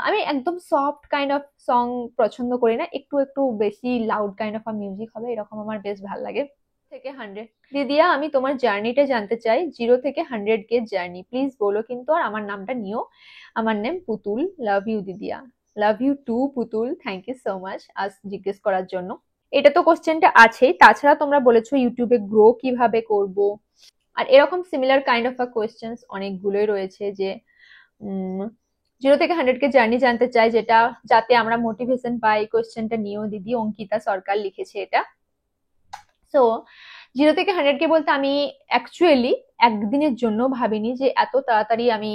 Speaker 1: আমি একদম সফট কাইন্ড অফ সং পছন্দ করি না, একটু একটু বেশি লাউড কাইন্ড অফ মিউজিক হবে, এরকম আমার বেশ ভালো লাগে। থেকে 100, দিদিয়া আমি তোমার জার্নিটা জানতে চাই, 0 থেকে 100 কে জার্নি প্লিজ বলো কিন্তু, আর আমার নামটা নিও। আমার নেম পুতুল। লাভ ইউ দিদিয়া। Love you too Putul, thank you so much আজ জিজ্ঞেস করার জন্য। এটা তো কোশ্চেনটা আছেই, তাছাড়া তোমরা বলেছো ইউটিউবে গ্রো কিভাবে করব, আর এরকম সিমিলার কাইন্ড অফ কোয়েশ্চেন্স অনেকগুলোই রয়েছে, যে 0 থেকে 100 কে জার্নি জানতে চাই, যেটা যাতে আমরা মোটিভেশন পাই। কোয়েশ্চেনটা নিও দিদি, অঙ্কিতা সরকার লিখেছে এটা। সো 0 থেকে 100 কে বলতে আমি অ্যাকচুয়ালি একদিনের জন্য ভাবিনি যে এত তাড়াতাড়ি আমি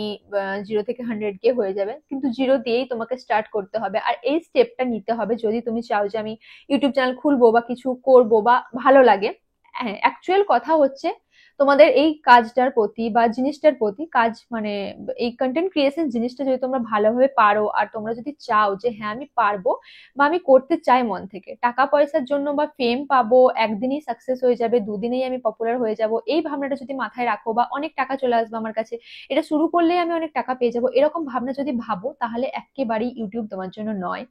Speaker 1: 0 থেকে 100 কে হয়ে যাবে, কিন্তু জিরো দিয়েই তোমাকে স্টার্ট করতে হবে, আর এই স্টেপটা নিতে হবে যদি তুমি চাও যে আমি ইউটিউব চ্যানেল খুলবো বা কিছু করব বা ভালো লাগে। হ্যাঁ, অ্যাকচুয়াল কথা হচ্ছে তোমাদের এই কাজটার প্রতি বা জিনিসটার প্রতি, কাজ মানে এই কন্টেন্ট ক্রিয়েশন জিনিসটা যদি তোমরা ভালোভাবে পারো, আর তোমরা যদি চাও যে হ্যাঁ আমি পারবো বা আমি করতে চাই মন থেকে, টাকা পয়সার জন্য বা ফেম পাবো, একদিনই সাকসেস হয়ে যাবে, দুদিনেই আমি পপুলার হয়ে যাব, এই ভাবনাটা যদি মাথায় রাখো, বা অনেক টাকা চলে আসবে আমার কাছে, এটা শুরু করলেই আমি অনেক টাকা পেয়ে যাবো, এরকম ভাবনা যদি ভাবো, তাহলে একেবারেই ইউটিউব তোমার জন্য নয়।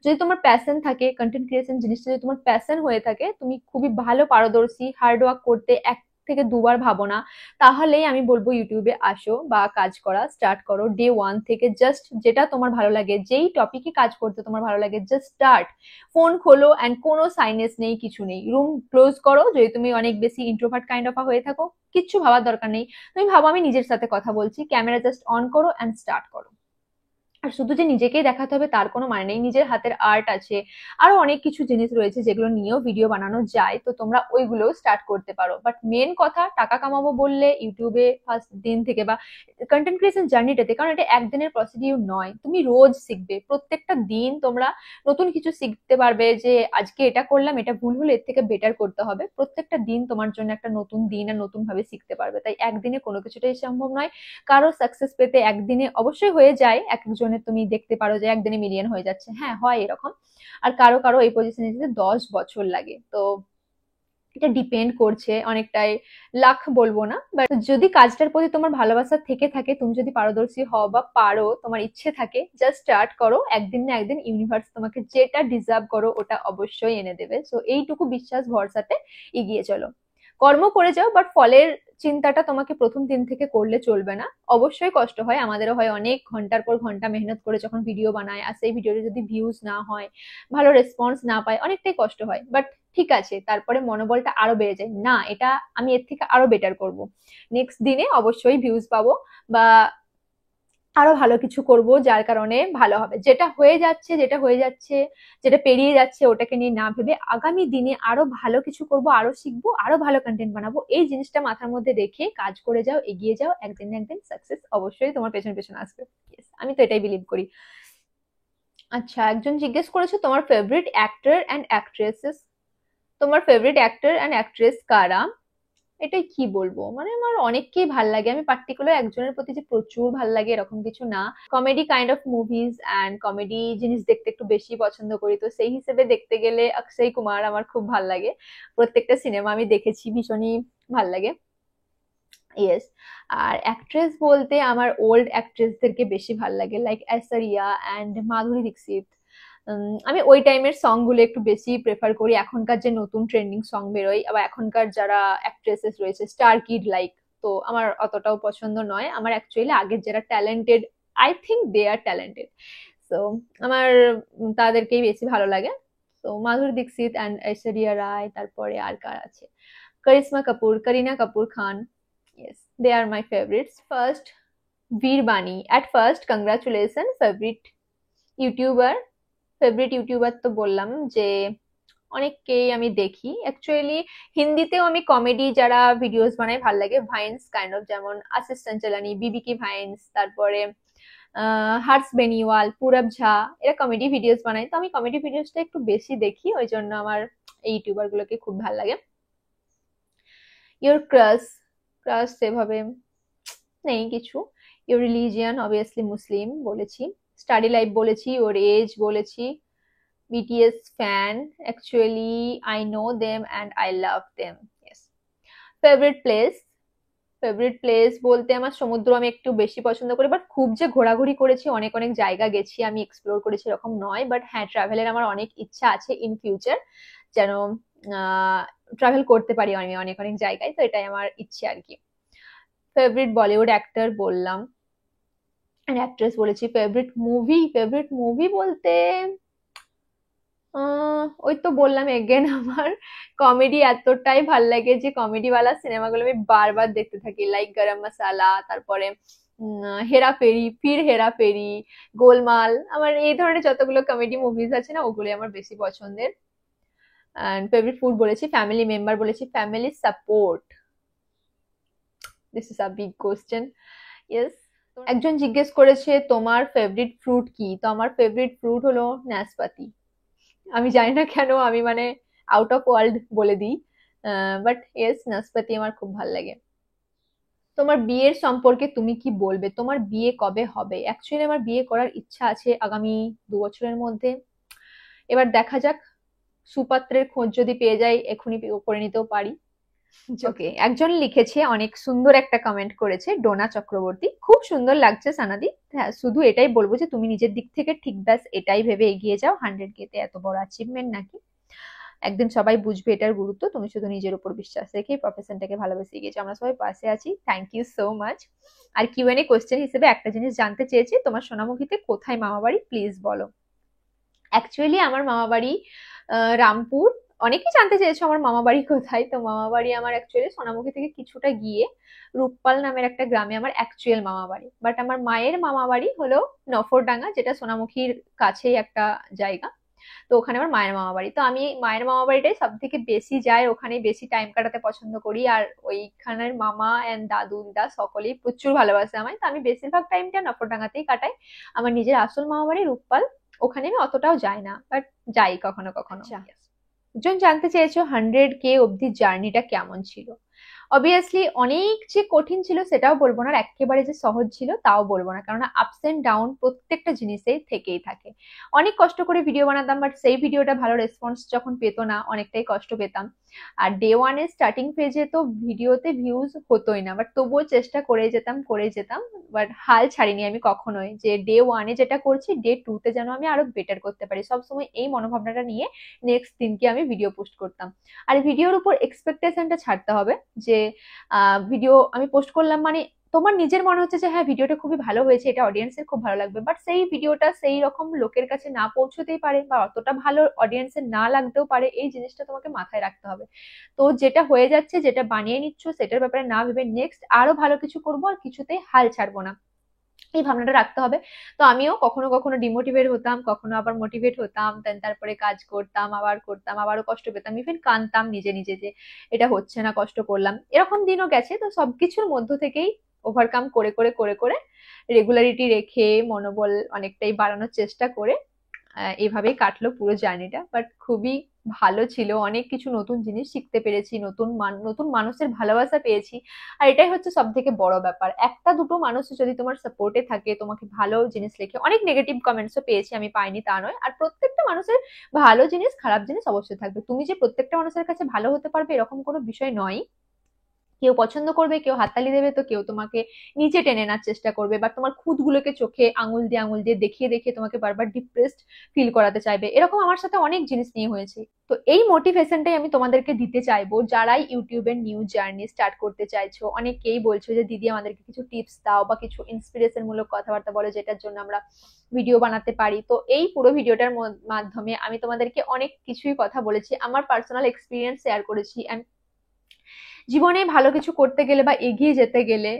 Speaker 1: যদি তোমার প্যাশন থাকে, কন্টেন্ট ক্রিয়েশন জিনিসটা যদি তোমার প্যাশন হয়ে থাকে, তুমি খুবই ভালো পারদর্শী, হার্ড ওয়ার্ক করতে 1 থেকে 2 বার ভাবো না, তাহলেই আমি বলবো ইউটিউবে আসো বা কাজ করা স্টার্ট করো। ডে 1 থেকে জাস্ট যেটা তোমার ভালো লাগে, যেই টপিকে কাজ করতে তোমার ভালো লাগে, জাস্ট স্টার্ট। ফোন খোলো, অ্যান্ড কোনো সাইনেস নেই, কিছু নেই, রুম ক্লোজ করো। যদি তুমি অনেক বেশি ইন্ট্রোভার্ট কাইন্ড অফ হয়ে থাকো, কিচ্ছু ভাবার দরকার নেই, তুমি ভাবো আমি নিজের সাথে কথা বলছি, ক্যামেরা জাস্ট অন করো অ্যান্ড স্টার্ট করো। আর শুধু যে নিজেকেই দেখাতে হবে তার কোনো মানে নেই, নিজের হাতের আর্ট আছে, আরো অনেক কিছু জিনিস রয়েছে যেগুলো নিয়েও ভিডিও বানানো যায়, তো তোমরা ওইগুলোও স্টার্ট করতে পারো। বাট মেন কথা, টাকা কামাবো বললে ইউটিউবে ফার্স্ট দিন থেকে বা কন্টেন্ট ক্রিয়েশন জার্নিটাতে, কারণ এটা একদিনের প্রসিডিউর নয়, তুমি রোজ শিখবে, প্রত্যেকটা দিন তোমরা নতুন কিছু শিখতে পারবে, যে আজকে এটা করলাম, এটা ভুল হলে এর থেকে বেটার করতে হবে। প্রত্যেকটা দিন তোমার জন্য একটা নতুন দিন, আর নতুন ভাবে শিখতে পারবে। তাই একদিনে কোনো কিছুটাই সম্ভব নয়। কারো সাকসেস পেতে একদিনে অবশ্যই হয়ে যায়, এক একজনের তুমি দেখতে পারো যে একদিনে মিলিয়ন হয়ে যাচ্ছে, হ্যাঁ হয় এরকম। আর কারো কারো এই পজিশনে যেতে 10 বছর লাগে। তো এটা ডিপেন্ড করছে অনেকটাই, লাখ বলবো না, বাট যদি কাজটার প্রতি তোমার ভালোবাসা থেকে থাকে, তুমি যদি পারদর্শী হও বা পারো, তোমার ইচ্ছে থাকে, জাস্ট স্টার্ট করো, একদিন না একদিন ইউনিভার্স তোমাকে যেটা ডিজার্ভ করো ওটা অবশ্যই এনে দেবে। সো এইটুকু বিশ্বাস ভরসাতে এগিয়ে চলো, কর্ম করে যাও, বাট ফলের চিন্তাটা তোমাকে প্রথম দিন থেকে করলে চলবে না। অবশ্যই কষ্ট হয়, আমাদেরও হয়, অনেক ঘন্টার পর ঘন্টা মেহনত করে যখন ভিডিও বানায় আর সেই ভিডিওতে যদি ভিউজ না হয়, ভালো রেসপন্স না পায়, অনেকটাই কষ্ট হয়, বাট ঠিক আছে, তারপরে মনোবলটা আরো বেড়ে যায়, না এটা আমি এর থেকে আরো বেটার করব, নেক্সট দিনে অবশ্যই ভিউজ পাবো বা আরো ভালো কিছু করব, যার কারণে ভালো হবে। যেটা হয়ে যাচ্ছে যেটা পেরিয়ে যাচ্ছে ওটাকে নিয়ে না ভেবে আগামী দিনে আরো ভালো কিছু করব, আরো শিখবো, আরো ভালো কন্টেন্ট বানাবো, এই জিনিসটা মাথার মধ্যে রেখে কাজ করে যাও, এগিয়ে যাও, একদিন না একদিন সাকসেস অবশ্যই তোমার পেছন পেছন আসবে। Yes, আমি তো এটাই বিলিভ করি। আচ্ছা, একজন জিজ্ঞেস করেছে তোমার ফেভারিট অ্যাক্টর অ্যান্ড অ্যাক্ট্রেসেস, তোমার ফেভারিট অ্যাক্টর অ্যান্ড অ্যাক্ট্রেস কারা? এটাই কি বলবো, মানে আমার অনেককেই ভাল লাগে, আমি পার্টিকুলার একজনের প্রতি যে প্রচুর ভাল লাগে এরকম কিছু না। Comedy kind of movies and comedy জিনিস দেখতে একটু বেশি পছন্দ করি, তো সেই হিসেবে দেখতে গেলে অক্ষয় কুমার আমার খুব ভাল লাগে, প্রত্যেকটা সিনেমা আমি দেখেছি, ভীষণই ভাল লাগে। ইয়েস। আর অ্যাক্ট্রেস বলতে আমার ওল্ড অ্যাক্ট্রেসদেরকে বেশি ভাল লাগে, লাইক ঐশ্বরিয়া অ্যান্ড মাধুরী দীক্ষিত। আমি ওই টাইমের সং গুলো একটু বেশি প্রেফার করি, এখনকার যে নতুন ট্রেন্ডিং সং বেরোয় আবার এখনকার যারা অ্যাক্ট্রেসেস রয়েছে স্টার কিড লাইক, তো আমার অতটাও পছন্দ নয়, আমার অ্যাকচুয়ালি আগের যারা talented, I think they are talented, তো আমার তাদেরকেই বেশি ভালো লাগে। তো মাধুরী দীক্ষিত অ্যান্ড ঐশ্বরিয়া রায়, তারপরে আর কার আছে, করিশ্মা কাপুর, করিনা কাপুর খান, yes, they are my favorites. First, Veer Bani. At first, congratulations, favourite YouTuber তো বললাম যে অনেককেই আমি দেখি, অ্যাকচুয়ালি হিন্দিতেও আমি কমেডি যারা ভিডিওস বানায় ভাল লাগে, ভাইন্স কাইন্ড অফ, যেমন আশিস চঞ্চলানি, বিবিকি ভাইন্স, তারপরে হার্স বেনিওয়াল, পুরব ঝা, এরা কমেডি ভিডিওস বানায়, তো আমি কমেডি ভিডিওসটা একটু বেশি দেখি, ওই জন্য আমার এই ইউটিউবার গুলোকে খুব ভাল লাগে। ইয়োর ক্রাশ, ক্রাশ সেভাবে নেই কিছু। ইয়োর রিলিজিয়ান অবভিয়াসলি মুসলিম বলেছি, স্টাডি লাইফ বলেছি, ওর এজ বলেছি, BTS fan, actually I know them and I love them. Yes. Favourite place, favourite place বলতে আমার সমুদ্র আমি একটু বেশি পছন্দ করি, বাট খুব যে ঘোরাঘুরি করেছি, অনেক অনেক জায়গা গেছি আমি, এক্সপ্লোর করেছি এরকম নয়, বাট হ্যাঁ ট্রাভেলের আমার অনেক ইচ্ছা আছে ইন ফিউচার, যেন ট্রাভেল করতে পারি আমি অনেক অনেক জায়গায়, তো এটাই আমার ইচ্ছে আর কি। ফেভারিট বলিউড অ্যাক্টর বললাম, অ্যাক্ট্রেস বলেছি। ফেভারিট মুভি বলতে ওই তো বললাম এগেন, আমার কমেডি এতটাই ভাল লাগে যে কমেডিওয়ালা সিনেমাগুলো আমি বারবার দেখতে থাকি, লাইক গরম মশালা, তারপরে হেরাফেরি, ফির হেরাফেরি, গোলমাল, আমার এই ধরনের যতগুলো কমেডি মুভিজ আছে না ওগুলো আমার বেশি পছন্দের। অ্যান্ড ফেভারিট ফুড বলেছি, ফ্যামিলি মেম্বার বলেছি, family support, this is a big question. Yes. একজন জিজ্ঞেস করেছে তোমার ফেভারিট ফ্রুট কি, তো আমার ফেভারিট ফ্রুট হলো নাশপাতি, আমি জানি না কেন আমি মানে আউট অফ ওয়ার্ল্ড বলে দিই, বাট ইয়েস, নাশপাতি আমার খুব ভাল লাগে। তোমার বিয়ের সম্পর্কে তুমি কি বলবে, তোমার বিয়ে কবে হবে? অ্যাকচুয়ালি আমার বিয়ে করার ইচ্ছা আছে আগামী 2 বছরের মধ্যে, এবার দেখা যাক, সুপাত্রের খোঁজ যদি পেয়ে যাই এখনই করে নিতেও পারি। ওকে, একজন লিখেছে, অনেক সুন্দর একটা কমেন্ট করেছে, ডোনা চক্রবর্তী, খুব সুন্দর লাগছে সানাদি, হ্যাঁ শুধু এটাই বলবো যে তুমি নিজের দিক থেকে ঠিক ব্যাস এটাই ভেবে এগিয়ে যাও, 100K তে এত বড় অ্যাচিভমেন্ট নাকি, একদিন সবাই বুঝবে এটার গুরুত্ব, তুমি শুধু নিজের উপর বিশ্বাস রেখে প্রফেশনটাকে ভালোবেসে এগিয়ে যাও, আমরা সবাই পাশে আছি, থ্যাংক ইউ সো মাচ। আর কিউএনএ কোশ্চেন হিসেবে একটা জিনিস জানতে চেয়েছি, তোমার সোনামুখীতে কোথায় মামা বাড়ি, প্লিজ বলো। অ্যাকচুয়ালি আমার মামা বাড়ি রামপুর, অনেকেই জানতে চেয়েছো আমার মামা বাড়ি কোথায়, তো মামা বাড়ি আমার অ্যাকচুয়ালি সোনামুখী থেকে কিছুটা গিয়ে রূপপাল নামের একটা গ্রামে আমার অ্যাকচুয়াল মামা বাড়ি, বাট আমার মায়ের মামা বাড়ি হলো নফরডাঙ্গা, যেটা সোনামুখীর কাছেই একটা জায়গা, তো ওখানে আমার মায়ের মামা বাড়ি, তো আমি মায়ের মামা বাড়িটাই সব থেকে বেশি যাই, ওখানে বেশি টাইম কাটাতে পছন্দ করি, আর ওইখানের মামা এন্ড দাদু দিদা সকলেই প্রচুর ভালোবাসে আমায়, তো আমি বেশিরভাগ টাইমটা নফরডাঙ্গাতেই কাটাই। আমার নিজের আসল মামা বাড়ি রূপপাল, ওখানে আমি অতটাও যাই না, বাট যাই কখনো কখনো। একজন জানতে চেয়েছো 100K অবধি জার্নিটা কেমন ছিল, অবভিয়াসলি অনেক যে কঠিন ছিল সেটাও বলবো না, আর একেবারে যে সহজ ছিল তাও বলবো না, কারণ আপস এন্ড ডাউন প্রত্যেকটা জিনিসেই থেকেই থাকে। অনেক কষ্ট করে ভিডিও বানাতাম, বাট সেই ভিডিওটা ভালো রেসপন্স যখন পেতো না, অনেকটাই কষ্ট পেতাম। আর ডে ওয়ানের স্টার্টিং পেজে তো ভিডিওতে ভিউজ হতোই না, বাট তবুও চেষ্টা করে যেতাম। বাট হাল ছাড়িনি আমি কখনোই, যে ডে ওয়ানে যেটা করছি ডে টু তে যেন আমি আরো বেটার করতে পারি, সবসময় এই মনোভাবনাটা নিয়ে নেক্সট দিনকে আমি ভিডিও পোস্ট করতাম। আর ভিডিওর উপর এক্সপেকটেশনটা ছাড়তে হবে, যে ভিডিও আমি পোস্ট করলাম মানে তোমার নিজের মনে হচ্ছে যে হ্যাঁ ভিডিওটা খুবই ভালো হয়েছে, এটা অডিয়েন্সের খুব ভালো লাগবে, বাট সেই ভিডিওটা সেই রকম লোকের কাছে না পৌঁছতেই পারে, বা অতটা ভালো অডিয়েন্সের না লাগতেও পারে, এই জিনিসটা তোমাকে মাথায় রাখতে হবে। তো যেটা হয়ে যাচ্ছে, যেটা বানিয়ে নিচ্ছ, সেটার ব্যাপারে না ভেবে নেক্সট আরো ভালো কিছু করবো, আর কিছুতেই হাল ছাড়বো না, এই ভাবনাটা রাখতে হবে। তো আমিও কখনো কখনো ডিমোটিভেট হতাম, কখনো আবার মোটিভেট হতাম, দেন তারপরে কাজ করতাম, আবার করতাম, আবারও কষ্ট পেতাম, ইভেন কাঁদতাম নিজে নিজে যে এটা হচ্ছে না, কষ্ট করলাম, এরকম দিনও গেছে। তো সবকিছুর মধ্য থেকেই ওভারকাম করে রেগুলারিটি রেখে মনোবল অনেকটাই বাড়ানোর চেষ্টা করে এভাবেই কাটলো পুরো জার্নিটা। বাট খুবই ভালো ছিল, অনেক কিছু নতুন জিনিস শিখতে পেরেছি, নতুন মানুষের ভালোবাসা পেয়েছি। আর এটাই হচ্ছে সব থেকে বড় ব্যাপার, একটা দুটো মানুষ যদি তোমার সাপোর্টে থাকে, তোমাকে ভালো জিনিস লেখে, অনেক নেগেটিভ কমেন্টসও পেয়েছি আমি, পাইনি তা নয়। আর প্রত্যেকটা মানুষের ভালো জিনিস খারাপ জিনিস অবশ্যই থাকবে, তুমি যে প্রত্যেকটা মানুষের কাছে ভালো হতে পারবে এরকম কোনো বিষয় নয়। কেউ পছন্দ করবে, কেউ হাততালি দেবে, তো কেউ তোমাকে নিচে টেনে আনার চেষ্টা করবে, বা তোমার খুঁতগুলোকে চোখে আঙুল দিয়ে দেখিয়ে তোমাকে বারবার ডিপ্রেসড ফিল করাতে চাইবে। এরকম আমার সাথে অনেক জিনিস নিয়ে হয়েছে। তো এই মোটিভেশনটাই আমি তোমাদেরকে দিতে চাইবো, যারাই ইউটিউবের নিউ জার্নি স্টার্ট করতে চাইছো। অনেকেই বলছো যে দিদি আমাদেরকে কিছু টিপস দাও, বা কিছু ইন্সপিরেশন মূলক কথাবার্তা বলো যেটার জন্য আমরা ভিডিও বানাতে পারি। তো এই পুরো ভিডিওটার মাধ্যমে আমি তোমাদেরকে অনেক কিছুই কথা বলেছি, আমার পার্সোনাল এক্সপিরিয়েন্স শেয়ার করেছি। জীবনে ভালো কিছু করতে গেলে বা এগিয়ে যেতে গেলে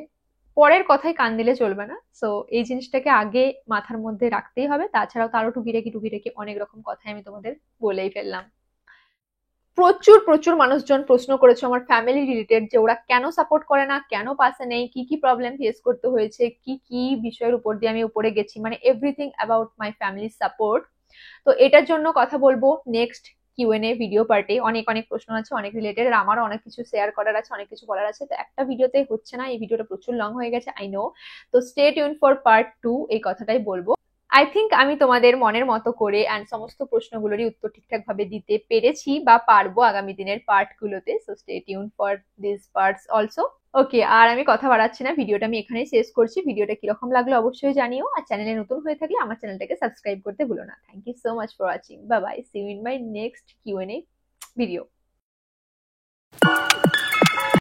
Speaker 1: পরের কথায় কান দিলে চলবে না। সো এই জিনিসটাকে আগে মাথার মধ্যে রাখতেই হবে, তাছাড়াও তারও টুকিটাকি অনেক রকম কথাই আমি তোমাদের বলেই ফেললাম। প্রচুর প্রচুর মানুষজন প্রশ্ন করেছে আমার ফ্যামিলি রিলেটেড, যে ওরা কেন সাপোর্ট করে না, কেন পাশে নেই, কি কি প্রবলেম ফেস করতে হয়েছে, কি কি বিষয়ের উপর দিয়ে আমি উপরে গেছি, মানে everything about my family support. তো এটার জন্য কথা বলবো নেক্সট কিউএনএ ভিডিও পার্টে। অনেক অনেক প্রশ্ন আছে, অনেক রিলেটেড, আর আমারও অনেক কিছু শেয়ার করার আছে, অনেক কিছু বলার আছে। তো একটা ভিডিওতে হচ্ছে না, এই ভিডিওটা প্রচুর লং হয়ে গেছে, আই নো। তো স্টে টিউন ফর পার্ট 2, এই কথাটাই বলবো। আই থিঙ্ক আমি তোমাদের মনের মতো করে অ্যান্ড সমস্ত প্রশ্নগুলোরই উত্তর ঠিকঠাক ভাবে দিতে পেরেছি বা পারবো আগামী দিনের পার্ট গুলোতে। So stay tune for this parts also. Okay, আর আমি কথা বাড়াচ্ছি না, ভিডিওটা আমি এখানেই শেষ করছি। ভিডিওটা কিরকম লাগলো অবশ্যই জানিও, আর চ্যানেলে নতুন হয়ে থাকলে আমার চ্যানেলটাকে সাবস্ক্রাইব করতে ভুলো না। Thank you so much for watching, bye bye, see you in my next Q and A video.